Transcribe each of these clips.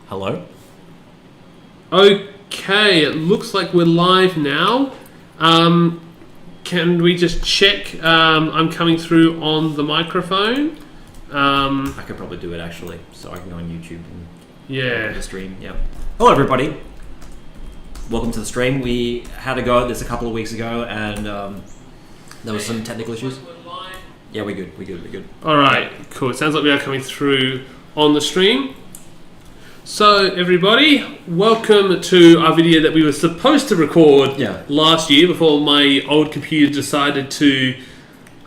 Hello? Okay, it looks like we're live now. Can we just check I'm coming through on the microphone? I could probably do it actually, so I can go on YouTube and Yeah. the stream. Yeah. Hello everybody. Welcome to the stream. We had a go at this a couple of weeks ago and there was some technical issues. Yeah, we're good. Alright, cool. It sounds like we are coming through on the stream. So everybody, welcome to our video that we were supposed to record last year before my old computer decided to,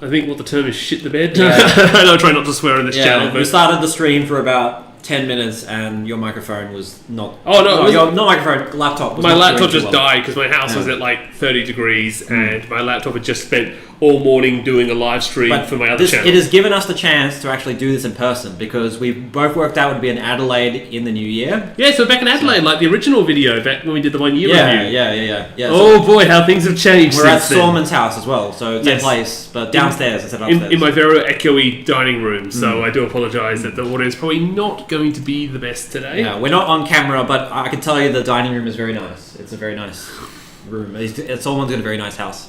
I think what the term is, shit the bed. Yeah. I know I try not to swear on this channel. But we started the stream for about 10 minutes and your microphone was not... Laptop was my not laptop doing just too well. died because my house was at like 30 degrees and my laptop had just spent all morning doing a live stream for my other channel. It has given us the chance to actually do this in person because we both worked out it would be in Adelaide in the new year. Yeah, so back in Adelaide, like the original video back when we did the 1 year review. Yeah. Oh boy, how things have changed We're at since then. Sorman's house as well, so same place, but downstairs instead of upstairs. In my very echoey dining room, so I do apologise that the audio is probably not going to be the best today. Yeah, we're not on camera, but I can tell you the dining room is very nice. It's a very nice room. Sorman's got a very nice house.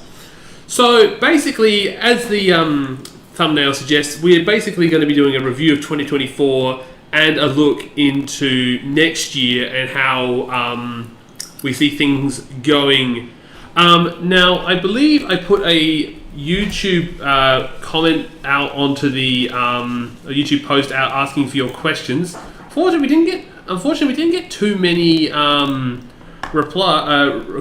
So basically, as the thumbnail suggests, we're basically going to be doing a review of 2024 and a look into next year and how we see things going. Now, I believe I put a YouTube comment out onto the a YouTube post out asking for your questions. Unfortunately, we didn't get too many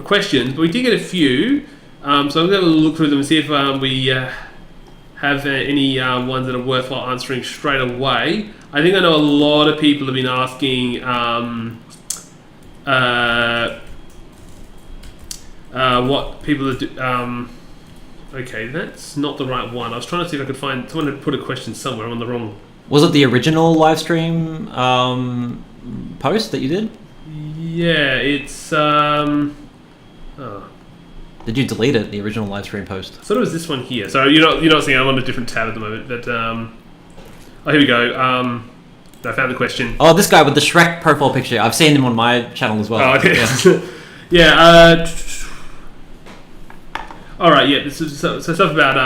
questions, but we did get a few. So I'm going to look through them and see if we have any ones that are worthwhile answering straight away. I think I know a lot of people have been asking what people are doing. Okay, that's not the right one. I was trying to see if I could find someone had put a question somewhere. I'm on the wrong. Was it the original live stream post that you did? Yeah, it's Did you delete it, the original live stream post? So it was this one here. So you're not seeing. I'm on a different tab at the moment. But here we go. I found the question. Oh, this guy with the Shrek profile picture. I've seen him on my channel as well. Oh, okay. Yeah. Yeah. All right. Yeah. This is so stuff about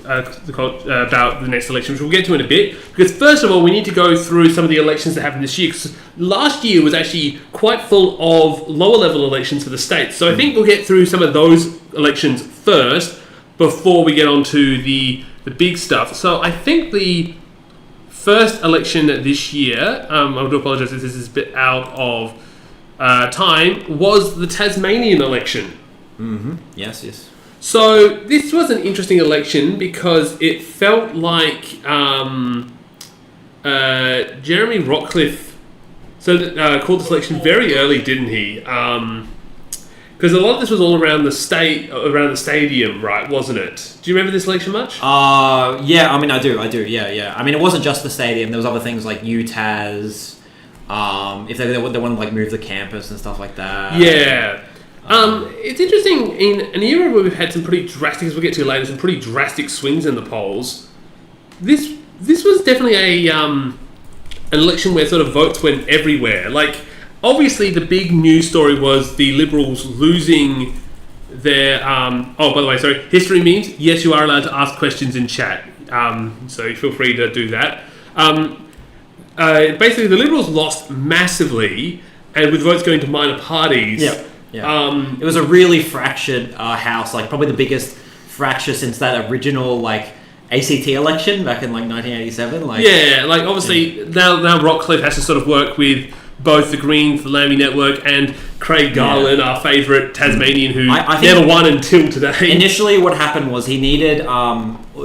about the next election, which we'll get to in a bit. Because first of all, we need to go through some of the elections that happened this year. Because last year was actually quite full of lower level elections for the states. So I think we'll get through some of those elections first before we get on to the big stuff. So I think the first election this year, I do apologise if this is a bit out of time, was the Tasmanian election. Mm-hmm. Yes. So this was an interesting election because it felt like Jeremy Rockcliffe called this election very early, didn't he? Because a lot of this was all around the stadium, right? Wasn't it? Do you remember this election much? Yeah. I mean, I do. Yeah. I mean, it wasn't just the stadium. There was other things like UTAS. If they want to like move the campus and stuff like that. Yeah. It's interesting in an era where we've had some pretty drastic, as we'll get to later, some pretty drastic swings in the polls. This was definitely an election where sort of votes went everywhere. Like, obviously, the big news story was the Liberals losing their... by the way, sorry, history memes. Yes, you are allowed to ask questions in chat, so feel free to do that. Basically, the Liberals lost massively, and with votes going to minor parties... Yeah. It was a really fractured house, like probably the biggest fracture since that original like ACT election back in like 1987. Obviously now Rockcliffe has to sort of work with both the Greens, the Lambie Network, and Craig Garland, our favourite Tasmanian, who I never won until today. Initially, what happened was he needed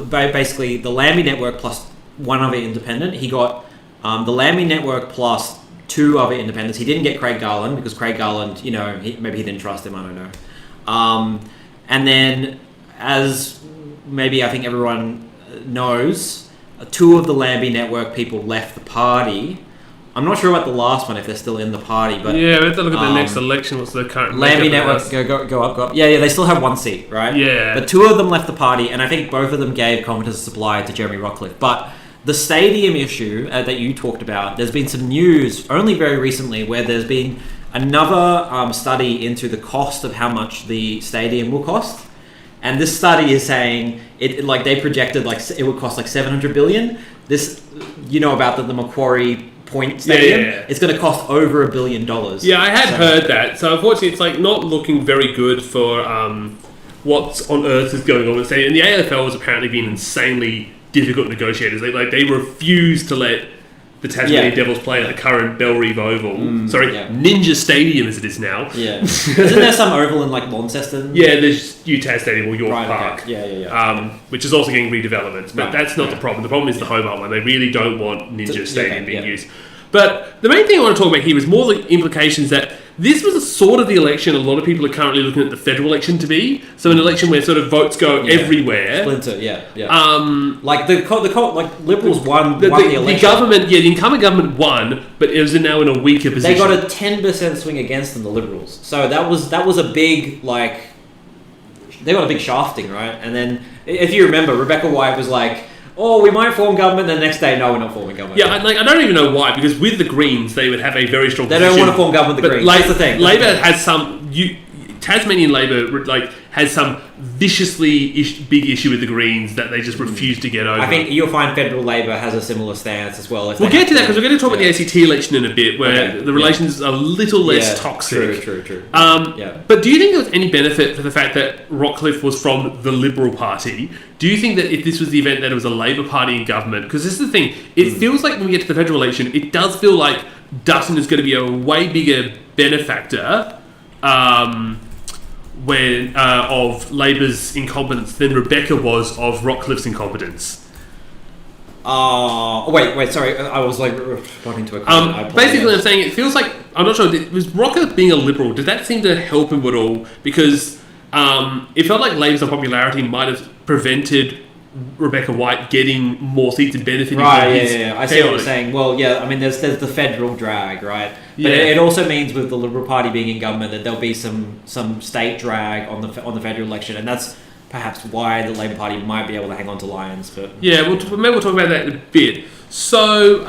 basically the Lambie Network plus one other independent. He got the Lambie Network plus two other independents. He didn't get Craig Garland because Craig Garland, maybe he didn't trust him. I don't know. And then, as maybe I think everyone knows, two of the Lambie Network people left the party. I'm not sure about the last one if they're still in the party, but we have to look at the next election. What's the current Lambie Network? Go up. Yeah. They still have one seat, right? Yeah. But two of them left the party, and I think both of them gave competence supply to Jeremy Rockcliffe. But the stadium issue that you talked about, there's been some news only very recently where there's been another study into the cost of how much the stadium will cost. And this study is saying like they projected like it would cost like 700 billion. This, about the Macquarie Point Stadium. Yeah. It's going to cost over $1 billion. Yeah, I had heard that. So unfortunately, it's like not looking very good for what's on earth is going on with the stadium. And the AFL has apparently been insanely difficult negotiators. They refuse to let the Tasmanian Devils play at the current Bellerive Oval. Ninja Stadium as it is now. Yeah. Isn't there some oval in like Launceston? Yeah, there's UTAS Stadium or York Park. Okay. Yeah. Which is also getting redevelopment. But that's not the problem. The problem is the Hobart one. They really don't want Ninja Stadium being used. But the main thing I want to talk about here is more the implications that this was a sort of the election a lot of people are currently looking at the federal election to be. So an election where sort of votes go everywhere. Splinter, like like Liberals won the election. The government, the incumbent government won, but it was now in a weaker position. They got a 10% swing against them, the Liberals. So that was a big they got a big shafting, right? And then if you remember, Rebecca White was like, "Oh, we might form government." The next day, no, we're not forming government. Yeah, I don't even know why, because with the Greens, they would have a very strong position. They don't want to form government with the Greens. That's the thing. Labor has some... Tasmanian Labor has some viciously big issue with the Greens that they just refuse to get over. I think you'll find federal Labor has a similar stance as well. We'll get to that because we're going to talk about the ACT election in a bit, where the relations are a little less toxic. True. But do you think there was any benefit for the fact that Rockcliffe was from the Liberal Party? Do you think that if this was the event that it was a Labor Party in government? Because this is the thing, it feels like when we get to the federal election, it does feel like Dutton is going to be a way bigger benefactor of Labor's incompetence than Rebecca was of Rockcliffe's incompetence. Wait, sorry, I was responding to a comment. Basically, I'm saying it feels like, I'm not sure, was Rockcliffe being a Liberal, did that seem to help him at all? Because it felt like Labor's unpopularity might have prevented Rebecca White getting more seats and benefiting from his... Yeah. I see what you're saying. Well, there's the federal drag, right? But it also means with the Liberal Party being in government that there'll be some state drag on the federal election, and that's perhaps why the Labor Party might be able to hang on to Lyons. But maybe we'll talk about that in a bit. So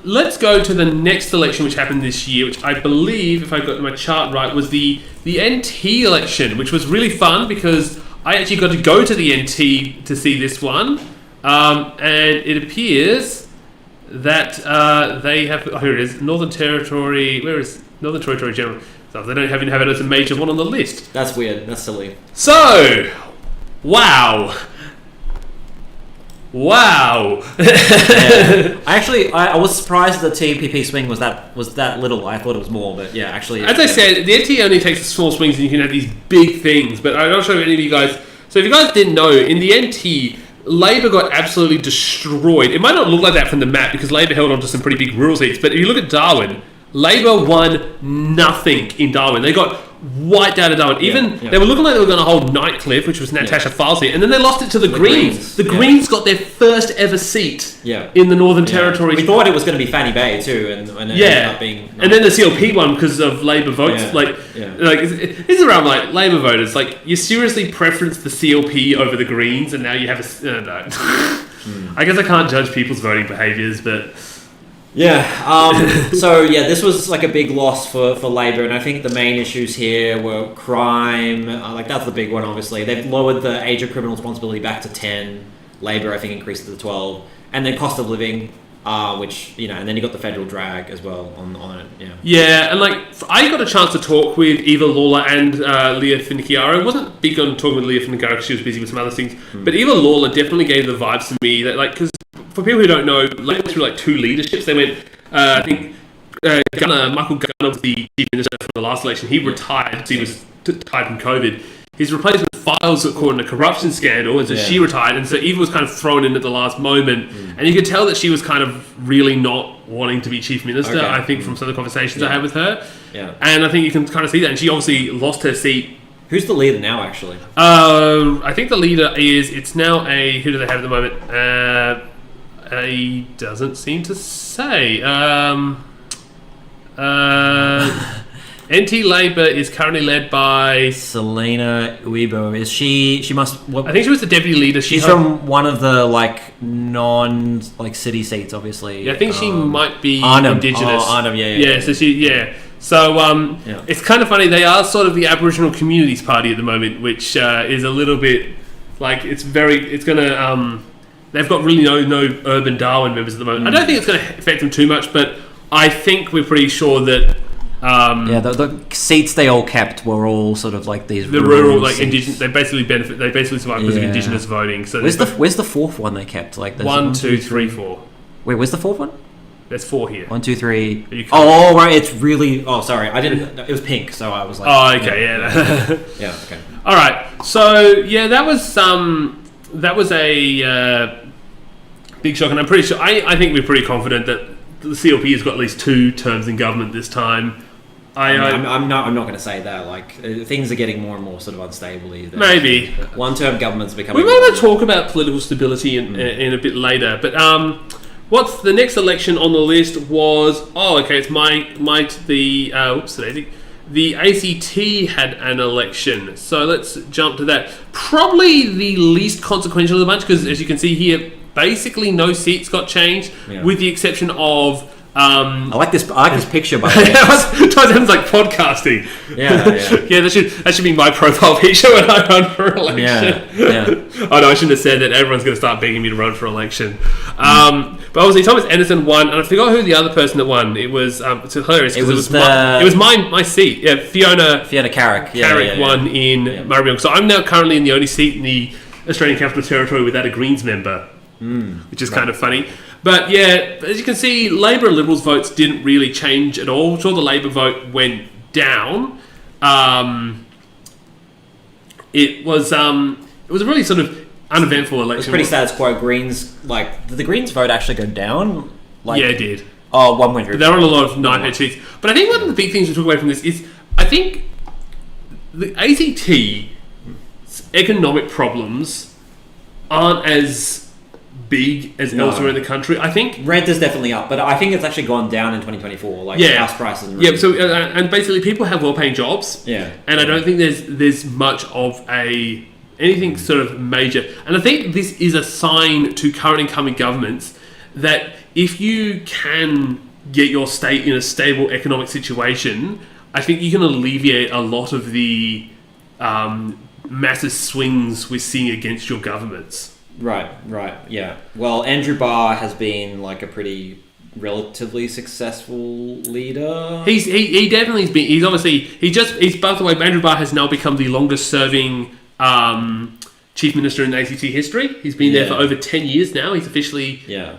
let's go to the next election which happened this year, which I believe, if I got my chart right, was the NT election, which was really fun because I actually got to go to the NT to see this one, and it appears that they have... Oh, here it is. Northern Territory... Where is Northern Territory General? So they don't even have it as a major one on the list. That's weird. That's silly. So, wow. I was surprised that the TPP swing was that little. I thought it was more, but actually... As I said, the NT only takes small swings and you can have these big things, but I'm not sure if any of you guys... So if you guys didn't know, in the NT, Labor got absolutely destroyed. It might not look like that from the map because Labor held on to some pretty big rural seats, but if you look at Darwin, Labor won nothing in Darwin. They got wiped out of Darwin. They were looking like they were going to hold Nightcliff, which was Natasha File's seat, and then they lost it to the Greens. The Greens got their first ever seat in the Northern Territory. We thought it was going to be Fanny Bay too, and it ended up being... And then the CLP won because of Labor votes. This is around Labor voters. You seriously preference the CLP over the Greens, and now you have a... No. I guess I can't judge people's voting behaviours, but... This was a big loss for Labor, and I think the main issues here were crime. That's the big one, obviously. They've lowered the age of criminal responsibility back to 10. Labor, I think, increased it to 12. And then cost of living, which, and then you got the federal drag as well on it. Yeah, and I got a chance to talk with Eva Lawler and Leah Finnicchiaro. I wasn't big on talking with Leah Finnicchiaro because she was busy with some other things. But Eva Lawler definitely gave the vibes to me that, because for people who don't know, Labor went through two leaderships. They went, I think, Michael Gunner was the chief minister for the last election. He retired because he was tired from COVID. His replacement files got caught in a corruption scandal, and so she retired. And so Eva was kind of thrown in at the last moment. And you could tell that she was kind of really not wanting to be chief minister, I think, from some of the conversations I had with her. Yeah. And I think you can kind of see that. And she obviously lost her seat. Who's the leader now, actually? I think the leader it's now who do they have at the moment? He doesn't seem to say. NT Labour is currently led by Selena Uibo. Is she? She must. I think she was the deputy leader. She's from one of the city seats, obviously. Yeah, I think she might be Arnhem. Indigenous. Arnhem, yeah. So it's kind of funny. They are sort of the Aboriginal Communities Party at the moment, which is a little bit like it's gonna. They've got really no urban Darwin members at the moment. I don't think it's going to affect them too much, but I think we're pretty sure that. The seats they all kept were all sort of like these rural seats. indigenous. They basically survive because of indigenous voting. So where's the fourth one they kept? Like 1, 2, 3, 4. Wait, where's the fourth one? There's 4 here. 1, 2, 3. Oh, right. It's really. Oh, sorry. I didn't. It was pink, so I was like. Oh, okay. Yeah. Yeah. Okay. All right. So yeah, that was a big shock, and I'm pretty sure. I think we're pretty confident that the CLP has got at least 2 terms in government this time. I'm not going to say that. Like things are getting more and more sort of unstable. Maybe one-term governments becoming. We might talk about political stability in a bit later, but what's the next election on the list was? Oh, okay, it's the ACT had an election, so let's jump to that. Probably the least consequential of the bunch, because as you can see here, basically no seats got changed, with the exception of. I like this picture, by the way. It sounds like podcasting. Yeah. Yeah, that should be my profile picture when I run for election. Yeah. Oh no, I shouldn't have said that. Everyone's going to start begging me to run for election. But obviously Thomas Anderson won, and I forgot who the other person that won. It was it's hilarious because it was my seat. Yeah, Fiona Carrick. Carrick won in Murrayfield. So I'm now currently in the only seat in the Australian Capital Territory without a Greens member, which is kind of funny. But yeah, as you can see, Labor and Liberals votes didn't really change at all. Sure, the Labor vote went down. It was a really sort of uneventful election. It was pretty status quo. Greens, did the Greens vote actually go down? Yeah, it did. Oh, 1.3. But they're on a lot of 9-page seats. But I think one of the big things we took away from this is, I think the ACT's economic problems aren't as big as elsewhere in the country. I think rent is definitely up, but I think it's actually gone down in 2024. House prices. And rent. Yeah. So and basically, people have well-paying jobs. Yeah. And I don't think there's much of anything sort of major. And I think this is a sign to current incoming governments that if you can get your state in a stable economic situation, I think you can alleviate a lot of the massive swings we're seeing against your governments. Right, yeah. Well, Andrew Barr has been a pretty relatively successful leader. He definitely has been. He's obviously by the way, Andrew Barr has now become the longest serving Chief Minister in ACT history. He's been there for over 10 years now. He's officially. I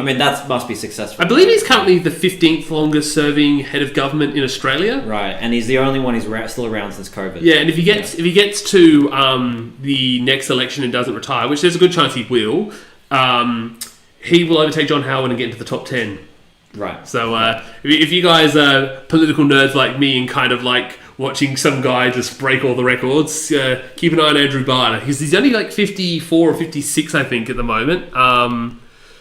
mean, that must be successful. I believe he's currently the 15th longest serving head of government in Australia. Right, and he's the only one who's still around since COVID. Yeah, and if he gets to the next election and doesn't retire, which there's a good chance he will, he will overtake John Howard and get into the top 10. Right. So if you guys are political nerds like me and kind of like watching some guy just break all the records, keep an eye on Andrew Barr, because he's only 54 or 56, I think, at the moment.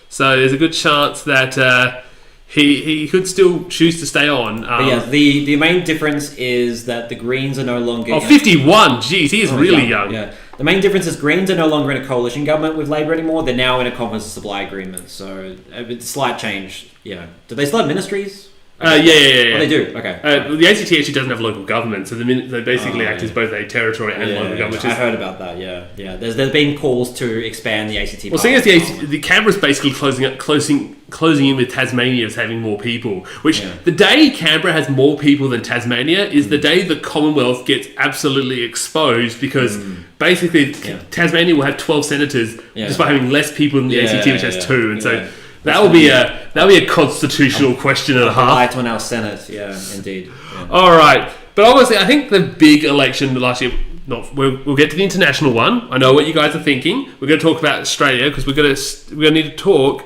So there's a good chance that he could still choose to stay on. But the main difference is that the Greens are no longer... 51! Jeez, he is really young. Yeah. The main difference is Greens are no longer in a coalition government with Labor anymore. They're now in a conference of supply agreement. So a slight change. Yeah. Do they still have ministries? Yeah. Oh, they do. Okay. The ACT actually doesn't have local government, so they basically act as both a territory and local government. I heard about that. Yeah. There's been calls to expand the ACT. Well, seeing as the Canberra's basically closing in with Tasmania as having more people, which the day Canberra has more people than Tasmania is the day the Commonwealth gets absolutely exposed, because basically Tasmania will have 12 senators just by having less people than the ACT, which has 2, and so. That'll be a constitutional question and a half. Apply to an House Senate, indeed. Yeah. All right, but obviously, I think the big election last year. We'll get to the international one. I know what you guys are thinking. We're going to talk about Australia because we're going to need to talk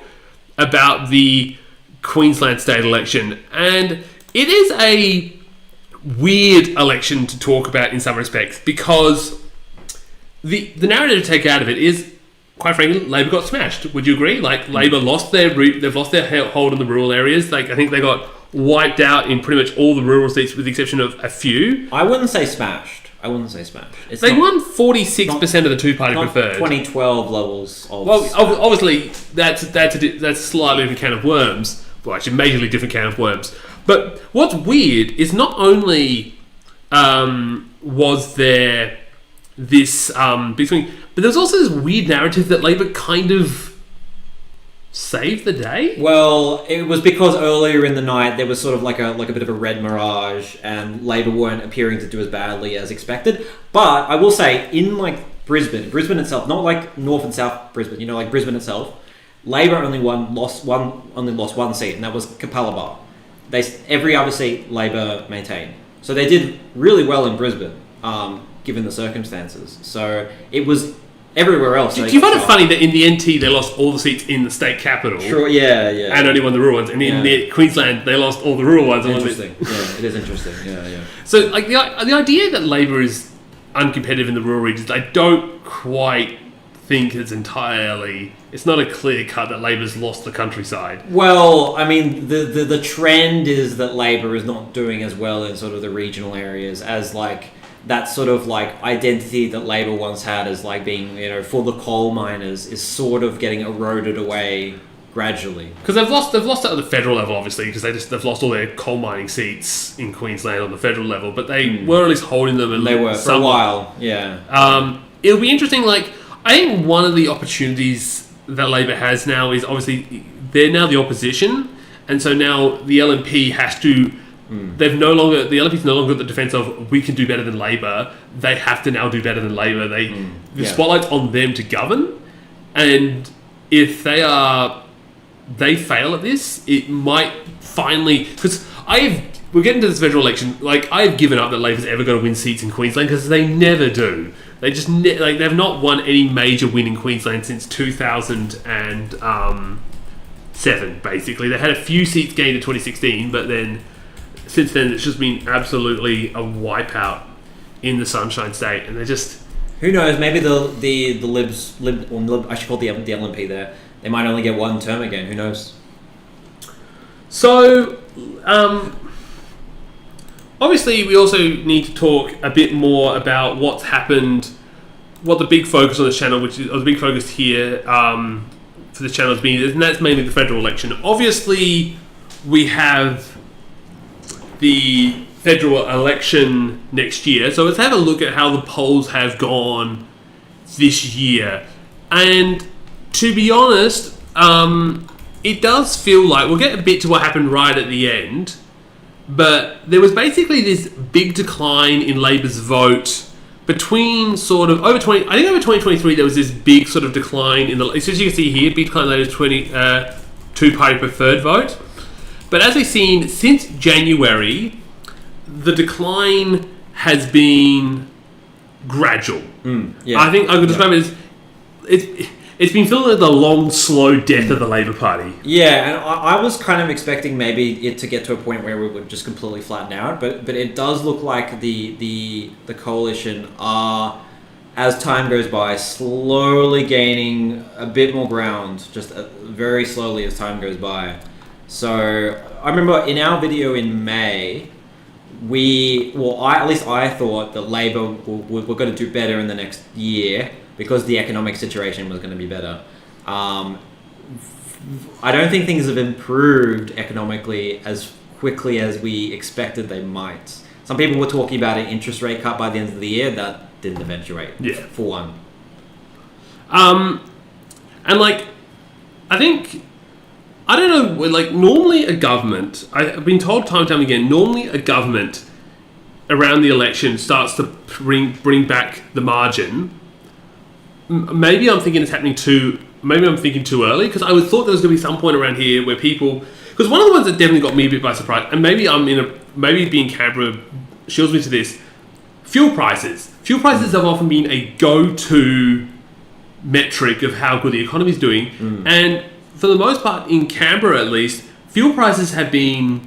about the Queensland state election, and it is a weird election to talk about in some respects, because the narrative to take out of it is quite frankly, Labor got smashed. Would you agree? Like, Labor lost their root, they've lost their hold on the rural areas. Like, I think they got wiped out in pretty much all the rural seats, with the exception of a few. I wouldn't say smashed. They won 46% of the two-party preferred. 2012 levels of... Well, obviously, that's slightly different can of worms. Well, actually, majorly different can of worms. But what's weird is not only was there this big swing, but there's also this weird narrative that Labor kind of saved the day. Well, it was because earlier in the night there was sort of like a bit of a red mirage, and Labor weren't appearing to do as badly as expected. But I will say, in like Brisbane itself, not like North and South Brisbane, like Brisbane itself, Labor only lost one seat, and that was Capalaba. Every other seat Labor maintained, so they did really well in Brisbane, given the circumstances. So it was. Everywhere else. Do you find it funny that in the NT they lost all the seats in the state capital? Sure, yeah. And only won the rural ones. And in the Queensland they lost all the rural ones. Interesting. Yeah, it is interesting. Yeah. So, like, the idea that Labor is uncompetitive in the rural regions, I don't quite think it's not a clear cut that Labor's lost the countryside. Well, I mean, the trend is that Labor is not doing as well in sort of the regional areas as like that sort of like identity that Labor once had as like being, for the coal miners is sort of getting eroded away gradually. Because they've lost it at the federal level, obviously, because they've lost all their coal mining seats in Queensland on the federal level, but they were at least holding them. And they were for a while, yeah. It'll be interesting. Like, I think one of the opportunities that Labor has now is obviously they're now the opposition, and so now the LNP has to. The LNP's no longer at the defence of we can do better than Labor. They have to now do better than Labor. The spotlight's on them to govern, and if they fail at this, it might finally, because we're getting to this federal election. Like, I've given up that Labor's ever going to win seats in Queensland because they never do. They just they've not won any major win in Queensland since 2007. Basically, they had a few seats gained in 2016, but then. Since then, it's just been absolutely a wipeout in the Sunshine State, and they're just... Who knows? Maybe the Libs, I should call the LNP there. They might only get one term again. Who knows? So, obviously, we also need to talk a bit more about what's happened, what the big focus on this channel, which is the big focus here for this channel has been, and that's mainly the federal election. Obviously, we have the federal election next year. So let's have a look at how the polls have gone this year. And to be honest, it does feel like, we'll get a bit to what happened right at the end, but there was basically this big decline in Labor's vote between sort of over 2023 there was this big sort of decline in as you can see here, big decline in Labor's two-party preferred vote. But as we've seen, since January, the decline has been gradual. I think I could describe it as it's been feeling like the long, slow death of the Labor Party. Yeah, and I was kind of expecting maybe it to get to a point where we would just completely flatten out, but it does look like the coalition are, as time goes by, slowly gaining a bit more ground, just very slowly as time goes by. So I remember in our video in May, I thought that Labor were going to do better in the next year because the economic situation was going to be better. I don't think things have improved economically as quickly as we expected they might. Some people were talking about an interest rate cut by the end of the year. That didn't eventuate, for one. And like, I think... I don't know, like, normally a government, I've been told time and time again, normally a government around the election starts to bring back the margin. Maybe I'm thinking I'm thinking too early, because I would thought there was going to be some point around here where people, because one of the ones that definitely got me a bit by surprise, and maybe being Canberra shields me to this, fuel prices. Fuel prices have often been a go-to metric of how good the economy is doing, and for the most part, in Canberra at least, fuel prices have been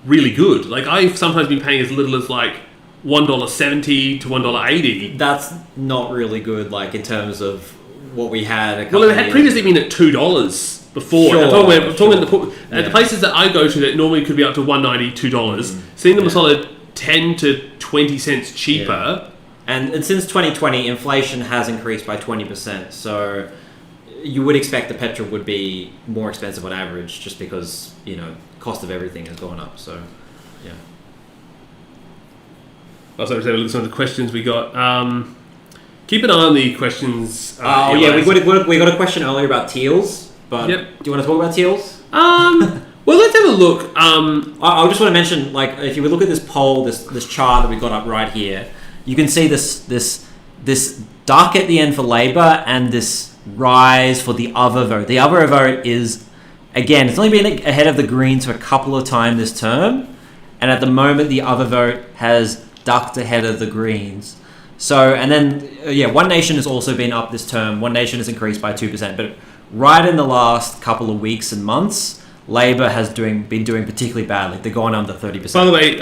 really good. Like, I've sometimes been paying as little as like $1.70 to $1.80. That's not really good, like, in terms of what we had a couple Well, it of had years previously ago. been at $2 before. Sure, I'm talking at the Yeah. places that I go to that normally could be up to $1.90, $2. Seeing them a solid 10 to 20 cents cheaper. Yeah. And since 2020, inflation has increased by 20%. So you would expect the petrol would be more expensive on average, just because cost of everything has gone up. So yeah. Also, let's have a look at some of the questions we got. Keep an eye on the questions. We got a question earlier about teals, but Yep. do you want to talk about teals? Well, let's have a look. I just want to mention, if you would look at this poll, this chart that we got up right here, you can see this duck at the end for Labour and this rise for the other vote. The other vote is, again, it's only been ahead of the Greens for a couple of times this term, and at the moment the other vote has ducked ahead of the Greens. So, and then, One Nation has also been up this term. One Nation has increased by 2%, but right in the last couple of weeks and months, Labour has been doing particularly badly. They're going under 30%. By the way,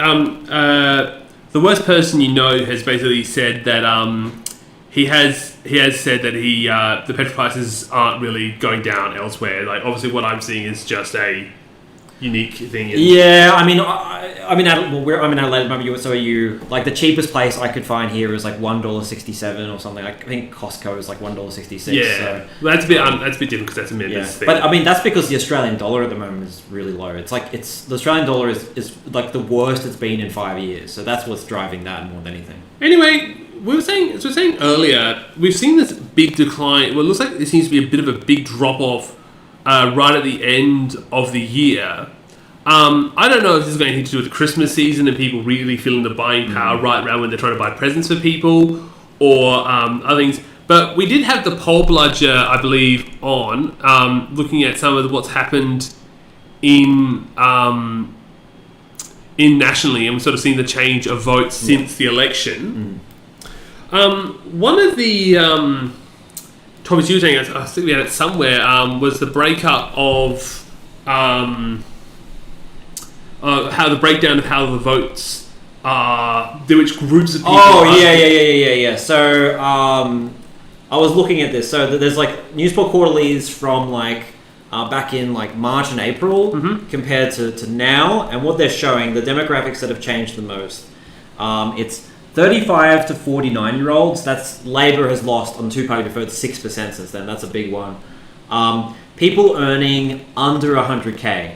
the worst person has basically said that he has said that the petrol prices aren't really going down elsewhere. Like, obviously, what I'm seeing is just a unique thing. Yeah, I'm in Adelaide. Maybe so are you. Like, the cheapest place I could find here is like $1.67 or something. I think Costco is like $1.66. Yeah, so, well, that's a bit different because that's a members thing. But that's because the Australian dollar at the moment is really low. The Australian dollar is like the worst it's been in 5 years. So that's what's driving that more than anything. Anyway, as we were saying earlier, we've seen this big decline. Well, it looks like there seems to be a bit of a big drop off right at the end of the year. I don't know if this is going to have to do with the Christmas season and people really feeling the buying power right around when they're trying to buy presents for people or other things. But we did have the poll bludger, I believe, on looking at some of what's happened in nationally, and we've sort of seen the change of votes since the election. One of the topics you were saying, I think we had it somewhere, was the breakup of how the breakdown of how the votes are, which groups of people. Yeah. So I was looking at this. So there's like Newsport quarterlies from back in March and April compared to now, and what they're showing, the demographics that have changed the most. It's 35 to 49-year-olds. That's Labour has lost on two-party preferred 6% since then. That's a big one. People earning under 100K.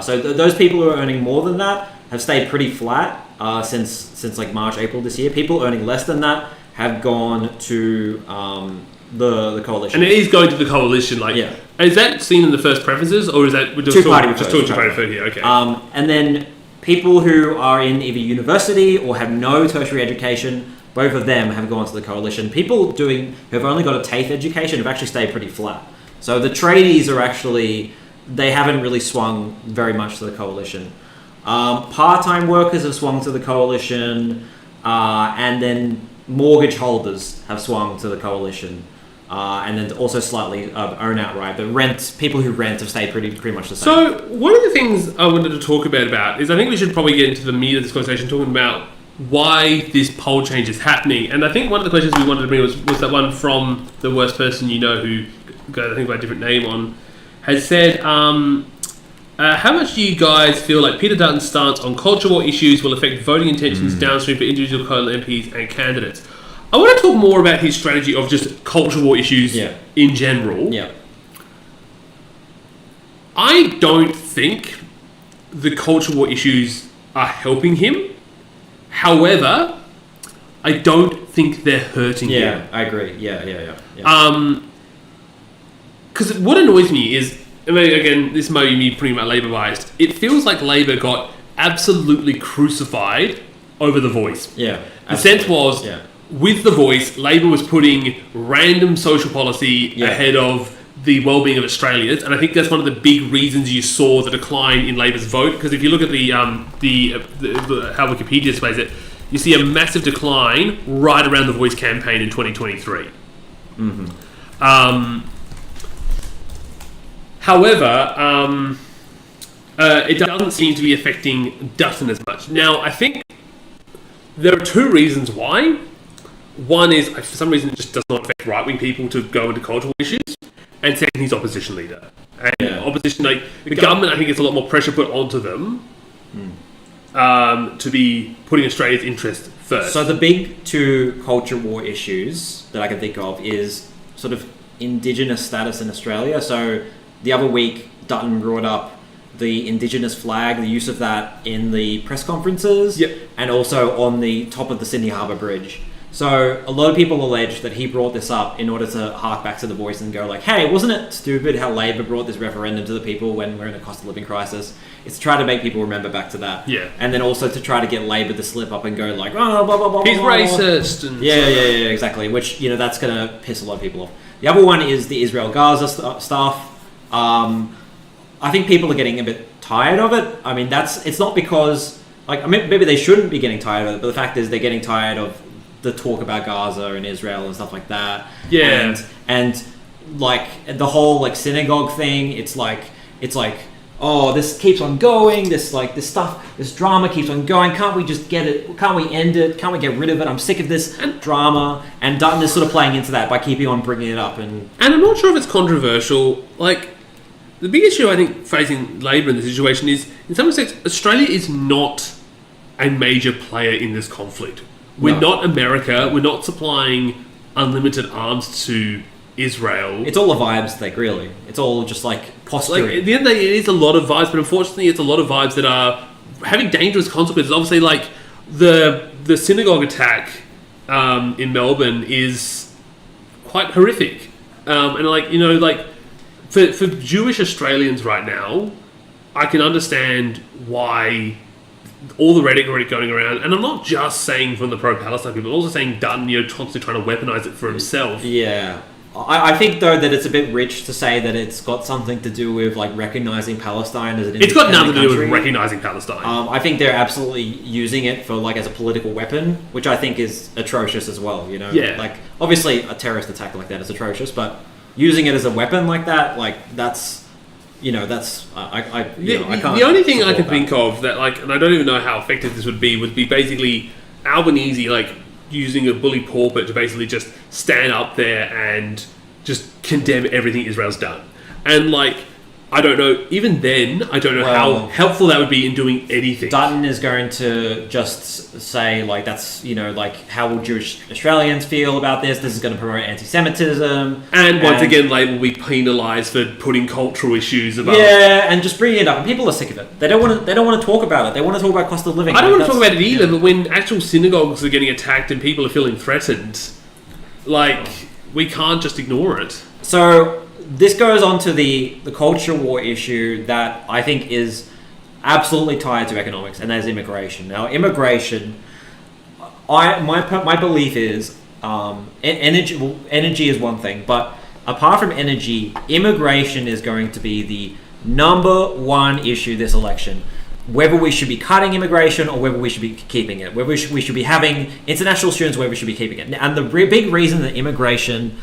So those people who are earning more than that have stayed pretty flat since March, April this year. People earning less than that have gone to the coalition. And it is going to the coalition. Is that seen in the first preferences, or is that two-party preferred here? Okay. And then people who are in either university or have no tertiary education, both of them have gone to the coalition. People who have only got a TAFE education have actually stayed pretty flat. So the tradies are actually, they haven't really swung very much to the coalition. Part-time workers have swung to the coalition, and then mortgage holders have swung to the coalition, and then also slightly own outright. But people who rent have stayed pretty much the same. So one of the things I wanted to talk about is I think we should probably get into the meat of this conversation, talking about why this poll change is happening. And I think one of the questions we wanted to bring was that one from the worst person who got, I think, by a different name on, has said, how much do you guys feel like Peter Dutton's stance on culture war issues will affect voting intentions downstream for individual coalition MPs and candidates? I want to talk more about his strategy of just culture war issues in general. Yeah. I don't think the culture war issues are helping him. However, I don't think they're hurting him. Yeah, I agree. Yeah. Because what annoys me is, again, this might be me putting my Labour biased, it feels like Labour got absolutely crucified over The Voice. Yeah. The sense was, with The Voice, Labour was putting random social policy ahead of the well-being of Australians, and I think that's one of the big reasons you saw the decline in Labour's vote. Because if you look at the how Wikipedia displays it, you see a massive decline right around the Voice campaign in 2023. However, it doesn't seem to be affecting Dutton as much. Now, I think there are two reasons why. One is, for some reason, it just does not affect right-wing people to go into cultural issues. And second, he's opposition leader. And opposition, like, the government, I think, gets a lot more pressure put onto them to be putting Australia's interest first. So the big two culture war issues that I can think of is sort of Indigenous status in Australia. So the other week, Dutton brought up the Indigenous flag, the use of that in the press conferences, and also on the top of the Sydney Harbour Bridge. So a lot of people allege that he brought this up in order to hark back to the voice and go like, hey, wasn't it stupid how Labor brought this referendum to the people when we're in a cost of living crisis? It's to try to make people remember back to that. Yeah. And then also to try to get Labor to slip up and go like, oh, blah, blah, blah, he's blah, blah. racist. And yeah, exactly. Which, that's going to piss a lot of people off. The other one is the Israel-Gaza stuff. I think people are getting a bit tired of it. I mean, it's not because, maybe they shouldn't be getting tired of it, but the fact is they're getting tired of the talk about Gaza and Israel and stuff like that. Yeah. And like the whole like synagogue thing, it's like, oh, this keeps on going, this drama keeps on going, can't we just get it, can't we end it, can't we get rid of it, I'm sick of this drama. And Dutton is sort of playing into that by keeping on bringing it up. And I'm not sure if it's controversial. Like, the big issue I think facing Labor in this situation is, in some respects, Australia is not a major player in this conflict. We're not America. We're not supplying unlimited arms to Israel. It's all a vibes thing, really. It's all just like posturing. Like, at the end of the day, it is a lot of vibes, but unfortunately, it's a lot of vibes that are having dangerous consequences. Obviously, like the synagogue attack in Melbourne is quite horrific, and for Jewish Australians right now, I can understand why all the rhetoric going around, and I'm not just saying from the pro-Palestine people, I'm also saying Dutton, constantly trying to weaponize it for himself. Yeah. I think, though, that it's a bit rich to say that it's got something to do with, like, recognizing Palestine as an independent country. It's got nothing to do with recognizing Palestine. I think they're absolutely using it for, like, as a political weapon, which I think is atrocious as well, Yeah. Like, obviously, a terrorist attack like that is atrocious, but using it as a weapon like that, like, that's... I can't. The only thing I can think of that, like, and I don't even know how effective this would be basically Albanese, like, using a bully pulpit to basically just stand up there and just condemn everything Israel's done. And, like, I don't know, even then, I don't know how helpful that would be in doing anything. Dutton is going to just say, like, that's, like, how will Jewish Australians feel about this? This is going to promote anti-Semitism. And once again, like, will be penalised for putting cultural issues about... Yeah, and just bringing it up. And people are sick of it. They don't want to talk about it. They want to talk about cost of living. I don't want to talk about it either, but when actual synagogues are getting attacked and people are feeling threatened, like, we can't just ignore it. So... this goes on to the culture war issue that I think is absolutely tied to economics, and that is immigration. Now, immigration, my belief is energy is one thing, but apart from energy, immigration is going to be the number one issue this election. Whether we should be cutting immigration or whether we should be keeping it, whether we should be having international students, whether we should be keeping it. And the big reason that immigration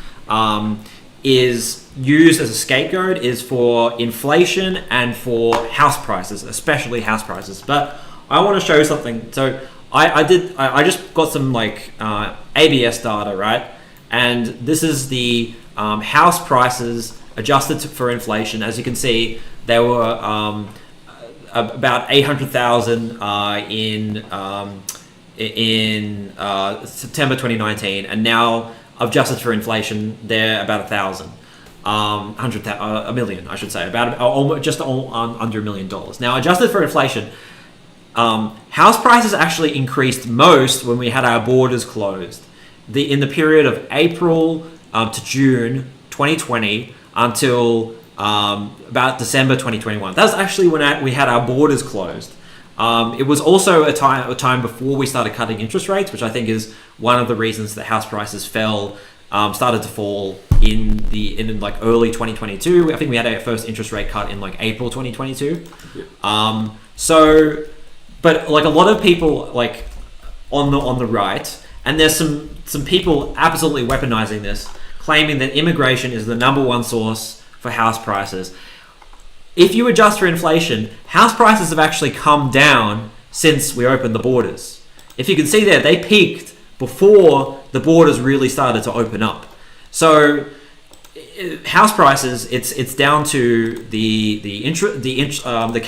is used as a scapegoat is for inflation and for house prices, especially house prices. But I want to show you something. So I just got some like ABS data, right? And this is the house prices adjusted for inflation. As you can see, there were about 800,000 in September 2019, and now adjusted for inflation, they're about 1,000. A million, I should say, about under $1 million. Now, adjusted for inflation, house prices actually increased most when we had our borders closed. In the period of April to June 2020 until about December 2021. That was actually when we had our borders closed. It was also a time before we started cutting interest rates, which I think is one of the reasons that house prices started to fall in like early 2022. I think we had our first interest rate cut in like April 2022. But like a lot of people like on the right, and there's some people absolutely weaponizing this, claiming that immigration is the number one source for house prices. If you adjust for inflation, house prices have actually come down since we opened the borders. If you can see there, they peaked before the borders really started to open up. So house prices, it's down to the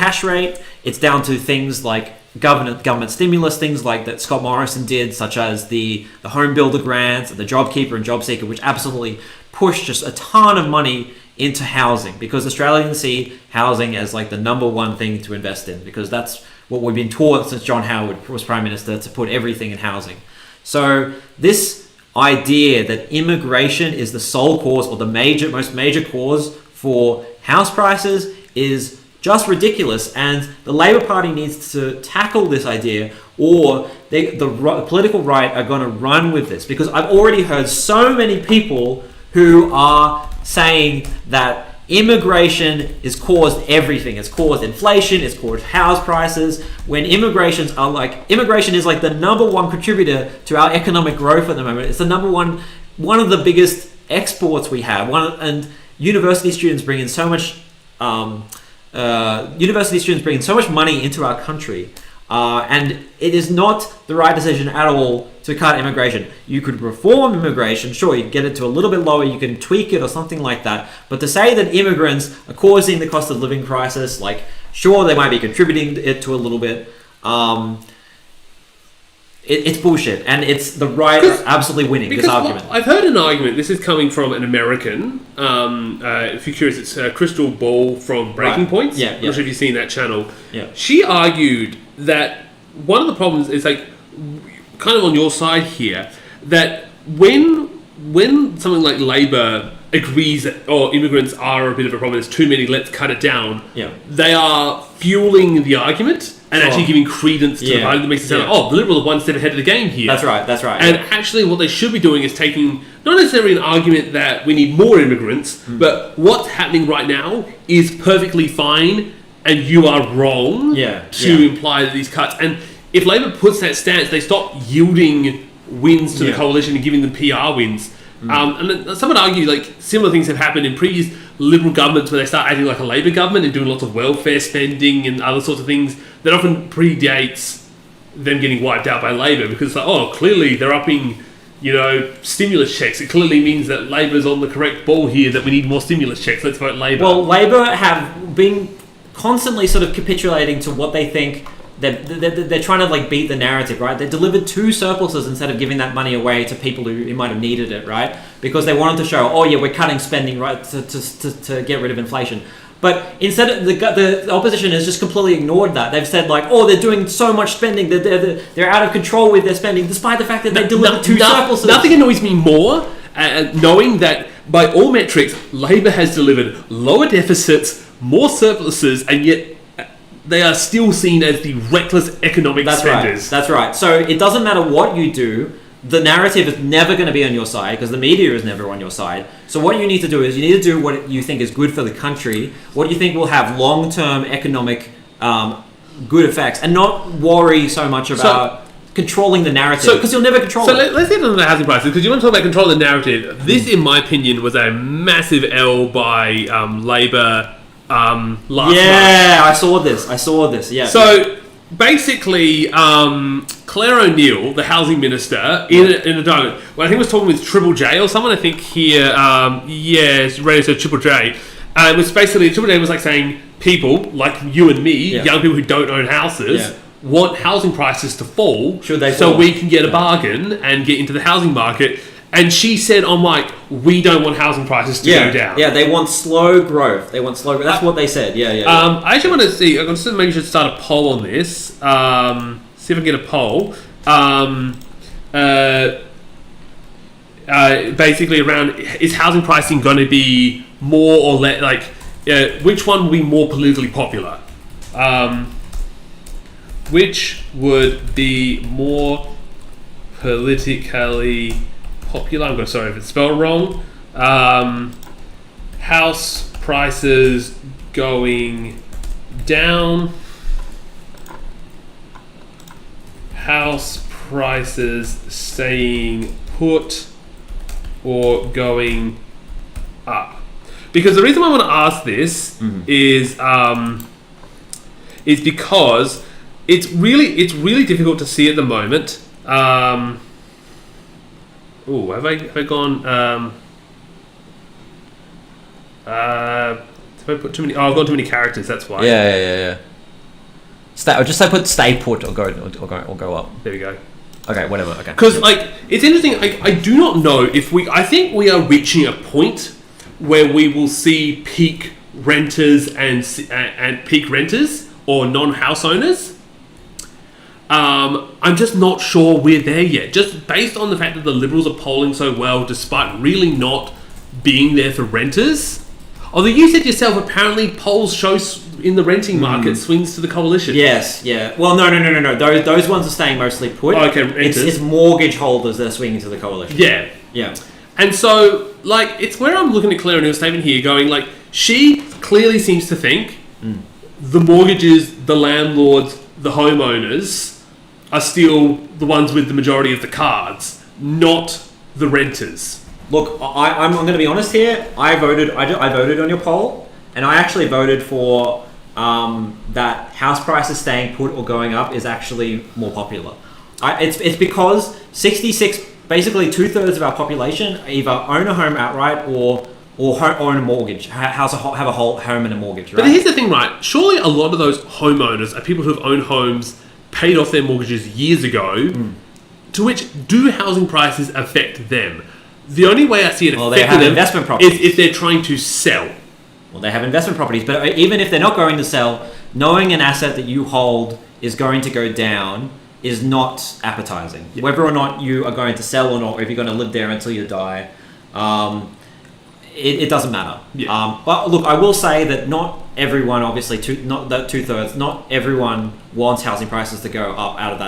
cash rate. It's down to things like government stimulus, things like that Scott Morrison did, such as the home builder grants, the JobKeeper and JobSeeker, which absolutely pushed just a ton of money into housing, because Australians see housing as like the number one thing to invest in, because that's what we've been taught since John Howard was Prime Minister, to put everything in housing. So this idea that immigration is the sole cause or the most major cause for house prices is just ridiculous, and the Labor Party needs to tackle this idea, or the political right are going to run with this, because I've already heard so many people who are saying that immigration has caused everything. It's caused inflation, it's caused house prices, when immigration is like the number one contributor to our economic growth at the moment. It's the number one of the biggest exports we have. And university students bring in so much money into our country. And it is not the right decision at all to cut immigration. You could reform immigration, sure, you get it to a little bit lower, you can tweak it or something like that. But to say that immigrants are causing the cost of living crisis, like, sure, they might be contributing it to a little bit. It's bullshit, and it's the right absolutely winning this argument. I've heard an argument. This is coming from an American. If you're curious, it's Crystal Ball from Breaking Points. Yeah, I'm not sure if you've seen that channel. Yeah. She argued that one of the problems is, like, kind of on your side here, that when something like Labor agrees that immigrants are a bit of a problem, there's too many, let's cut it down. Yeah. They are fueling the argument and actually giving credence to the party that makes it sound like, the Liberals are one step ahead of the game here. That's right. And actually what they should be doing is taking, not necessarily an argument that we need more immigrants, but what's happening right now is perfectly fine and you are wrong to imply that these cuts. And if Labor puts that stance, they stop yielding wins to the coalition and giving them PR wins. And then some would argue, like, similar things have happened in previous Liberal governments where they start acting like a Labor government and doing lots of welfare spending and other sorts of things that often predates them getting wiped out by Labor, because it's like, clearly they're upping, stimulus checks. It clearly means that Labor's on the correct ball here, that we need more stimulus checks. Let's vote Labor. Well, Labor have been constantly sort of capitulating to what they think. They're trying to, like, beat the narrative, right? They delivered 2 surpluses instead of giving that money away to people who might have needed it, right? Because they wanted to show, we're cutting spending, right, to get rid of inflation. But instead, the opposition has just completely ignored that. They've said, like, they're doing so much spending, they're out of control with their spending, despite the fact that they delivered 2 surpluses. Nothing annoys me more, knowing that by all metrics, Labor has delivered lower deficits, more surpluses, and yet they are still seen as the reckless economic spenders. That's right. So it doesn't matter what you do, the narrative is never going to be on your side, because the media is never on your side. So what you need to do is you need to do what you think is good for the country, what you think will have long-term economic good effects, and not worry so much about controlling the narrative, because you'll never control it. Let's get into the housing prices, because you want to talk about controlling the narrative. This, in my opinion, was a massive L by Labor last month. I saw this. Yeah. So basically, Claire O'Neill, the housing minister, in a document, I think was talking with Triple J or someone. I think here, it's radio said Triple J. It was basically, Triple J was like saying, people like you and me, young people who don't own houses, want housing prices to fall, so we can get a bargain and get into the housing market. And she said on mic, we don't want housing prices to go down. Yeah, they want slow growth. That's what they said. I actually want to see, I'm going to maybe should start a poll on this. See if I can get a poll. Basically around, is housing pricing going to be more or less, like, which one will be more politically popular? Which would be more politically popular? I'm sorry if it's spelled wrong. House prices going down. House prices staying put or going up. Because the reason I want to ask this is because it's really difficult to see at the moment. Oh, have I gone? Have I put too many? Oh, I've got too many characters. That's why. Yeah. Stay, or just say put stay put or go up. There we go. Okay, whatever. Okay. Because it's interesting. I do not know if we. I think we are reaching a point where we will see peak renters and peak renters or non-house owners. I'm just not sure we're there yet. Just based on the fact that the Liberals are polling so well, despite really not being there for renters. Although you said yourself, apparently polls show in the renting market swings to the coalition. Yes, yeah. Well, no. Those ones are staying mostly put. Oh, okay, it's mortgage holders that are swinging to the coalition. Yeah. And so, it's where I'm looking at Claire and her statement here, going, she clearly seems to think the mortgages, the landlords, the homeowners are still the ones with the majority of the cards, not the renters. Look, I'm going to be honest here. I voted on your poll, and I actually voted for that house prices staying put or going up is actually more popular. It's because 66, basically 2/3 of our population either own a home outright or own a mortgage, have a whole home and a mortgage. Right? But here's the thing, right? Surely a lot of those homeowners are people who have owned homes, paid off their mortgages years ago. To which do housing prices affect them? The only way I see it affecting them investment properties. is if they're trying to sell. Well, they have investment properties, but even if they're not going to sell, knowing an asset that you hold is going to go down is not appetizing. Yep. Whether or not you are going to sell or not, or if you're going to live there until you die, it doesn't matter. Yeah. But look, I will say that not everyone, obviously, not 2/3, not everyone wants housing prices to go up out of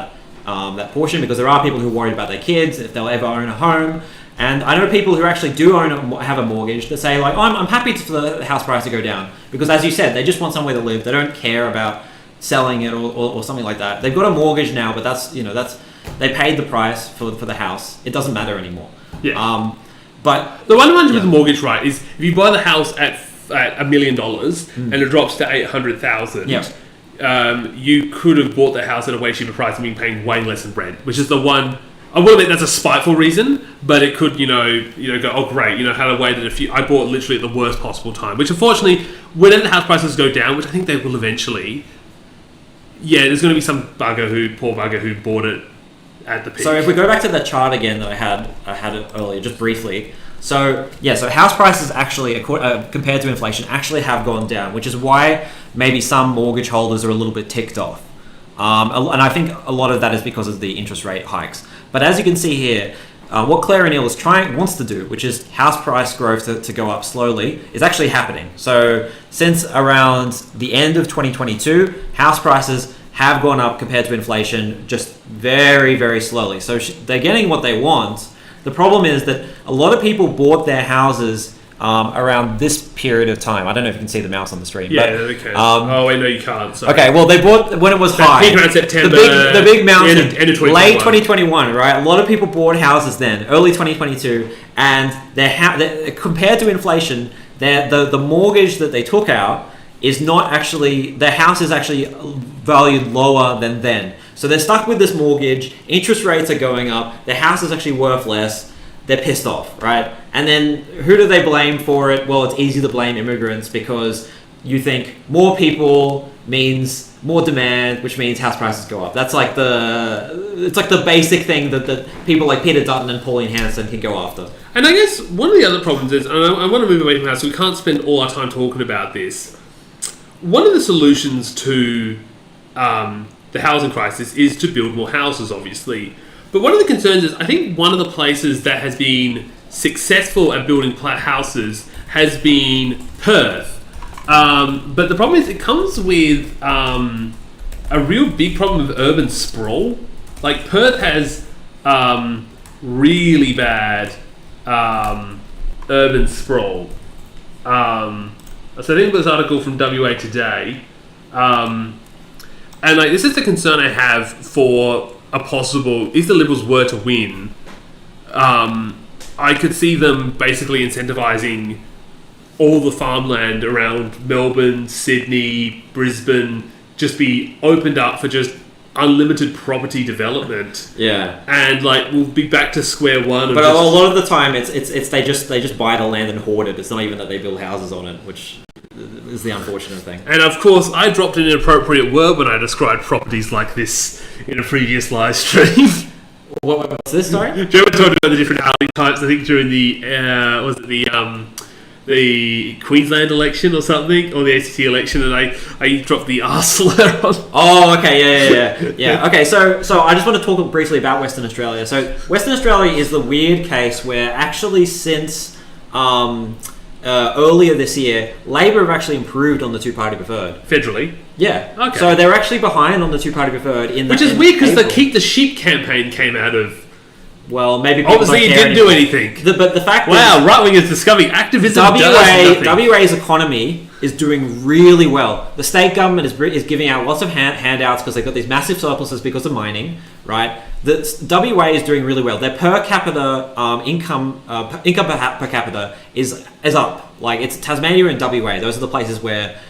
that portion, because there are people who are worried about their kids, if they'll ever own a home. And I know people who actually do have a mortgage that say, I'm happy for the house price to go down. Because as you said, they just want somewhere to live. They don't care about selling it or something like that. They've got a mortgage now, but that's they paid the price for the house. It doesn't matter anymore. Yeah. But the one advantage with the mortgage, right, is if you buy the house at $1 million and it drops to 800,000, you could have bought the house at a way cheaper price and been paying way less in rent, which is the one. I will admit that's a spiteful reason, but it could, go, oh great, had I waited I bought literally at the worst possible time, which unfortunately, whenever the house prices go down, which I think they will eventually, there's going to be some poor bugger who bought it at the peak. So if we go back to the chart again that I had it earlier, just briefly. So house prices actually, compared to inflation, actually have gone down, which is why maybe some mortgage holders are a little bit ticked off. And I think a lot of that is because of the interest rate hikes. But as you can see here, what Claire O'Neill wants to do, which is house price growth to go up slowly, is actually happening. So since around the end of 2022, house prices have gone up compared to inflation just very, very slowly. So they're getting what they want. The problem is that a lot of people bought their houses around this period of time. I don't know if you can see the mouse on the screen. Yeah, but, okay. Oh, wait, no, you can't. Sorry. Okay, well, they bought when it was high. Peak around September. The big mountain. End of 2021. Late 2021, right? A lot of people bought houses then, early 2022, and compared to inflation, the mortgage that they took out is not actually, their house is actually valued lower than then. So they're stuck with this mortgage, interest rates are going up, their house is actually worth less, they're pissed off, right? And then who do they blame for it? Well, it's easy to blame immigrants, because you think more people means more demand, which means house prices go up. That's like the basic thing that people like Peter Dutton and Pauline Hanson can go after. And I guess one of the other problems is, and I want to move away from that, so we can't spend all our time talking about this. One of the solutions to the housing crisis is to build more houses, obviously. But one of the concerns is, I think one of the places that has been successful at building houses has been Perth. But the problem is it comes with a real big problem of urban sprawl. Like Perth has really bad urban sprawl. So I think this article from WA Today, and this is the concern I have for a possible, if the Liberals were to win, I could see them basically incentivising all the farmland around Melbourne, Sydney, Brisbane, just be opened up for just unlimited property development, Yeah. and like we'll be back to square one. But a lot of the time, it's they just buy the land and hoard it. It's not even that they build houses on it, which is the unfortunate thing. And of course, I dropped an inappropriate word when I described properties like this in a previous live stream. What's this? Sorry. Joe talked about the different housing types. I think during the the Queensland election or something, or the ACT election, and I dropped the R slur on. Oh, okay, yeah. Okay, so I just want to talk briefly about Western Australia. So Western Australia is the weird case where actually since earlier this year, Labor have actually improved on the two-party preferred. Federally. Yeah. Okay. So they're actually behind on the two-party preferred which is weird because the Keep the Sheep campaign came out of. Well, maybe people obviously it didn't do anything. But the fact wow, right wingers discovering activism does nothing. WA's economy is doing really well. The state government is giving out lots of handouts because they've got these massive surpluses because of mining, right? The WA is doing really well. Their per capita income per capita is up. Like it's Tasmania and WA. Those are the places where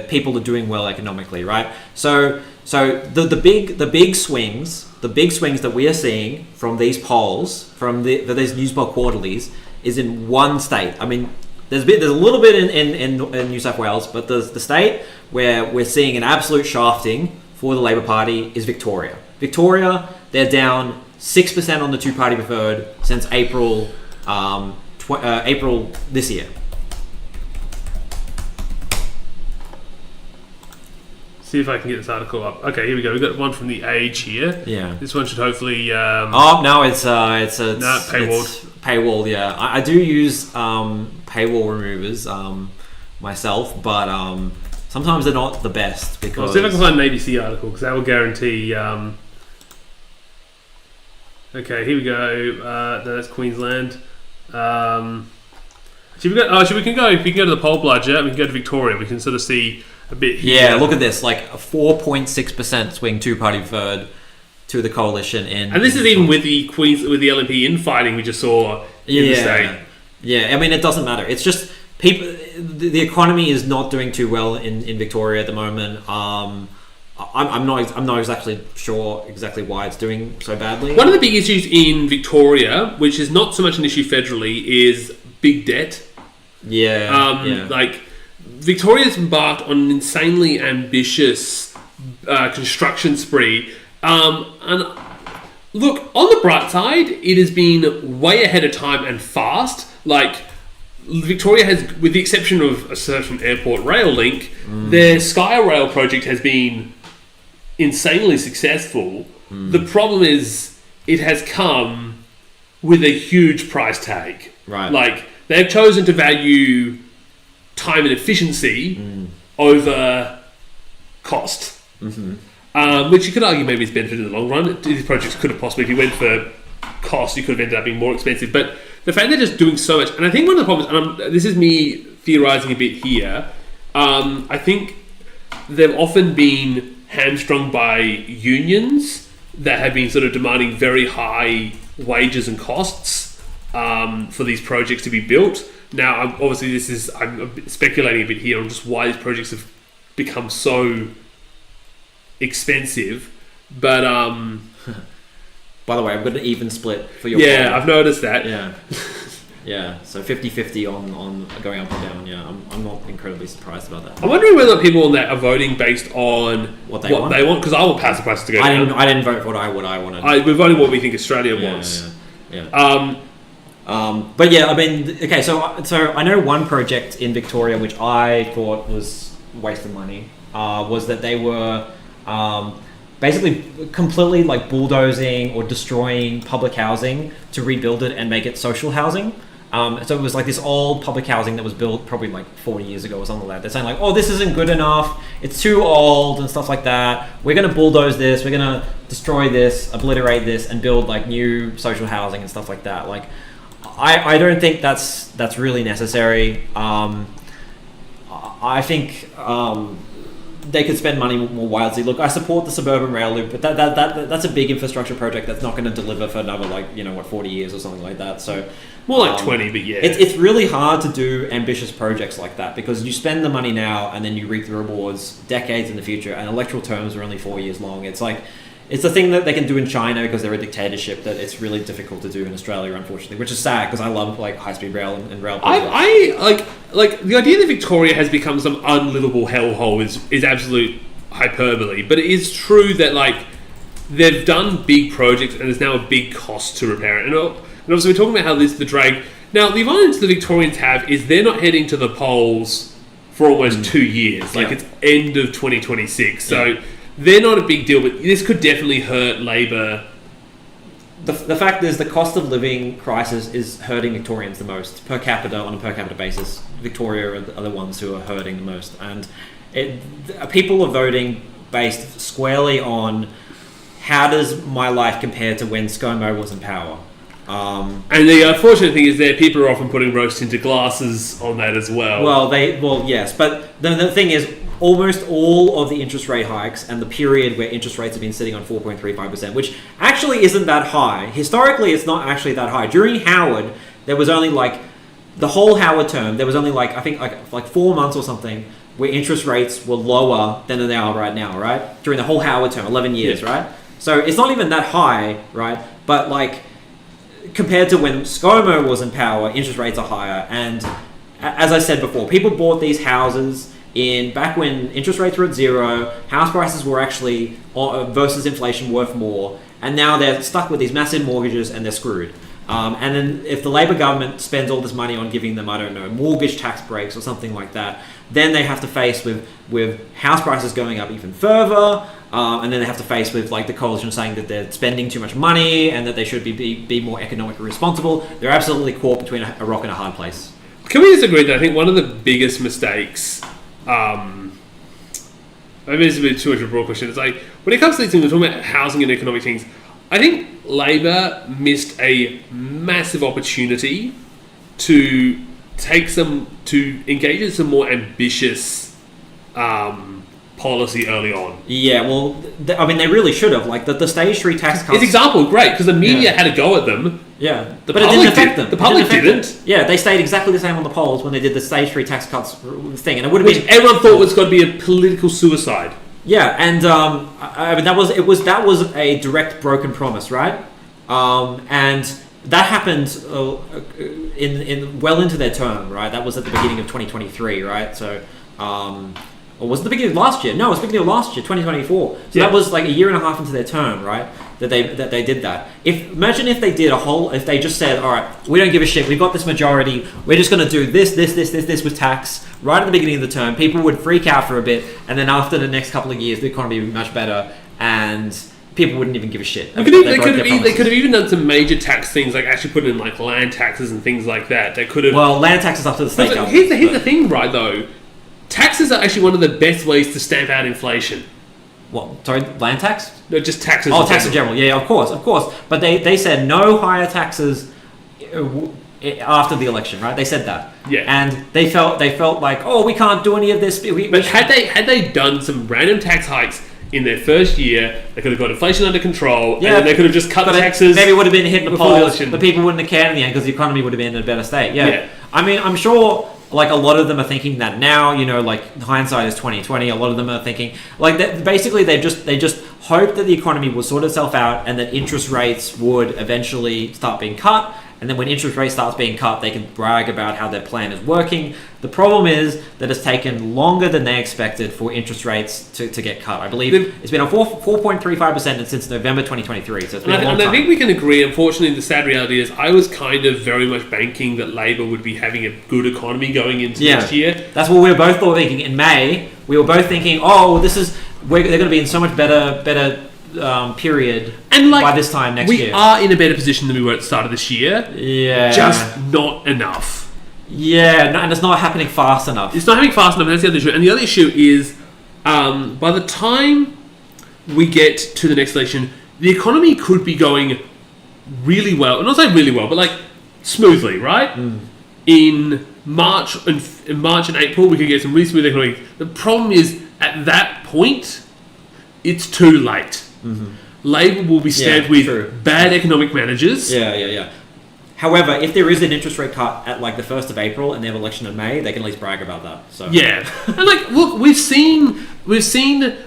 people are doing well economically, right? So the big swings that we are seeing from these polls, from these News Poll quarterlies, is in one state. I mean, there's a little bit in New South Wales, but the state where we're seeing an absolute shafting for the Labor Party is Victoria. Victoria, they're down 6% on the two-party preferred since April this year. See if I can get this article up. Okay, here we go. We've got one from The Age here. Yeah. This one should hopefully... no, it's paywalled. It's paywalled, yeah. I do use paywall removers myself, but sometimes they're not the best because... I'll see if I can find an ABC article because that will guarantee... Okay, here we go. That's Queensland. Should we go? If we can go to the poll budget, we can go to Victoria. We can sort of see a bit. Yeah, look at this, like a 4.6% swing two-party preferred to the coalition in. And this is even with the LNP infighting we just saw in the state. Yeah, I mean it doesn't matter. It's just people. The economy is not doing too well in Victoria at the moment. I'm not exactly sure why it's doing so badly. One of the big issues in Victoria, which is not so much an issue federally, is big debt. Like Victoria's embarked on an insanely ambitious construction spree. And look, on the bright side, it has been way ahead of time and fast. Like Victoria has, with the exception of a certain airport rail link, their Sky Rail project has been insanely successful. The problem is it has come with a huge price tag. Right. Like they've chosen to value time and efficiency over cost. Which you could argue maybe is benefited in the long run. These projects could have possibly, if you went for cost, you could have ended up being more expensive. But the fact they're just doing so much, and I think one of the problems, and this is me theorising a bit here, I think they've often been hamstrung by unions that have been sort of demanding very high wages and costs for these projects to be built. Now, obviously, I'm speculating a bit here on just why these projects have become so expensive, but by the way, I've got an even split for your poll. I've noticed that. So 50-50 on going up and down. I'm not incredibly surprised about that. I'm wondering whether people on that are voting based on what they want, because I want passive prices to go down. I didn't vote for what I wanted. We're voting what we think Australia wants. But yeah, I mean, okay, so I know one project in Victoria which I thought was a waste of money was that they were basically completely like bulldozing or destroying public housing to rebuild it and make it social housing. So it was like this old public housing that was built probably like 40 years ago or something like that. They're saying like, oh, this isn't good enough, it's too old and stuff like that. We're going to bulldoze this, we're going to destroy this, obliterate this, and build like new social housing and stuff like that. Like, I don't think that's really necessary. I think they could spend money more wisely. Look, I support the suburban rail loop, but that's a big infrastructure project that's not going to deliver for another 40 years or something like that. So more like 20, but yeah, it's really hard to do ambitious projects like that because you spend the money now and then you reap the rewards decades in the future. And electoral terms are only 4 years long. It's like it's the thing that they can do in China because they're a dictatorship that it's really difficult to do in Australia, unfortunately, which is sad because I love like high-speed rail and rail. I like the idea that Victoria has become some unlivable hellhole is absolute hyperbole, but it is true that like they've done big projects and there's now a big cost to repair it. And obviously we're talking about how the drag. Now the advantage the Victorians have is they're not heading to the polls for almost 2 years. Like it's end of 2026, so. They're not a big deal, but this could definitely hurt Labor. The fact is the cost of living crisis is hurting Victorians the most on a per capita basis. Victoria are the ones who are hurting the most, and people are voting based squarely on how does my life compare to when ScoMo was in power. And the unfortunate thing is that people are often putting rose tinted glasses on that as well. Well, yes, but the thing is, almost all of the interest rate hikes and the period where interest rates have been sitting on 4.35%, which actually isn't that high. Historically, it's not actually that high. During Howard, there was only like the whole Howard term. There was only like I think like 4 months or something where interest rates were lower than they are right now. Right during the whole Howard term, 11 years. Yeah. Right, so it's not even that high. Right, but like compared to when ScoMo was in power, interest rates are higher. And as I said before, people bought these houses back when interest rates were at zero, house prices were actually versus inflation worth more, and now they're stuck with these massive mortgages and they're screwed. And then if the Labor government spends all this money on giving them, I don't know, mortgage tax breaks or something like that, then they have to face with house prices going up even further, and then they have to face with like the coalition saying that they're spending too much money and that they should be more economically responsible. They're absolutely caught between a rock and a hard place. Can we disagree that I think one of the biggest mistakes, maybe it's a bit too much of a broad question, it's like when it comes to these things, we're talking about housing and economic things, I think Labor missed a massive opportunity to engage in some more ambitious policy early on. Yeah, well, I mean, they really should have. Like the stage 3 tax cuts. It's example great because the media had a go at them. Yeah, but it didn't affect them. The public didn't. Yeah, they stayed exactly the same on the polls when they did the stage 3 tax cuts thing, and it would have been everyone thought was going to be a political suicide. Yeah, and I mean that was a direct broken promise, right? And that happened in well into their term, right? That was at the beginning of 2023, right? So. Or was it the beginning of last year? No, it was the beginning of last year, 2024. So that was like a year and a half into their term, right? That they did that. Imagine if they did if they just said, all right, we don't give a shit. We've got this majority. We're just going to do this with tax right at the beginning of the term. People would freak out for a bit, and then after the next couple of years, the economy would be much better, and people wouldn't even give a shit. They could have even done some major tax things, like actually put in like land taxes and things like that. They could have. Well, land taxes up to the state government. Here's the thing, right? Though. Taxes are actually one of the best ways to stamp out inflation. What? Sorry, land tax? No, just taxes. Oh, tax in general. Yeah, of course. But they said no higher taxes after the election, right? They said that. Yeah. And they felt like, oh, we can't do any of this. But had they done some random tax hikes in their first year, they could have got inflation under control, and then they could have just cut the taxes. Maybe it would have been hitting the polls, the but people wouldn't have cared in the end because the economy would have been in a better state. Yeah. I mean, I'm sure. Like a lot of them are thinking that now, like hindsight is 2020. A lot of them are thinking like that. Basically, they just hoped that the economy would sort itself out and that interest rates would eventually start being cut. And then when interest rate starts being cut, they can brag about how their plan is working. The problem is that it's taken longer than they expected for interest rates to get cut. I believe it's been on 4.35% since November 2023. So it's been a long time. I think we can agree, unfortunately, the sad reality is I was kind of very much banking that Labor would be having a good economy going into next year. That's what we were both thinking in May. We were both thinking, they're going to be in so much better period and by this time next year. We are in a better position than we were at the start of this year. Yeah. Just not enough. Yeah, and it's not happening fast enough. It's not happening fast enough, and that's the other issue. And the other issue is, by the time we get to the next election, the economy could be going really well. Not saying really well, but like smoothly, right? In March and April, we could get some really smooth economy. The problem is at that point, it's too late. Labour will be stabbed with bad economic managers. Yeah. However, if there is an interest rate cut at like the 1st of April and they have election in May, they can at least brag about that. So Yeah, and like, look, we've seen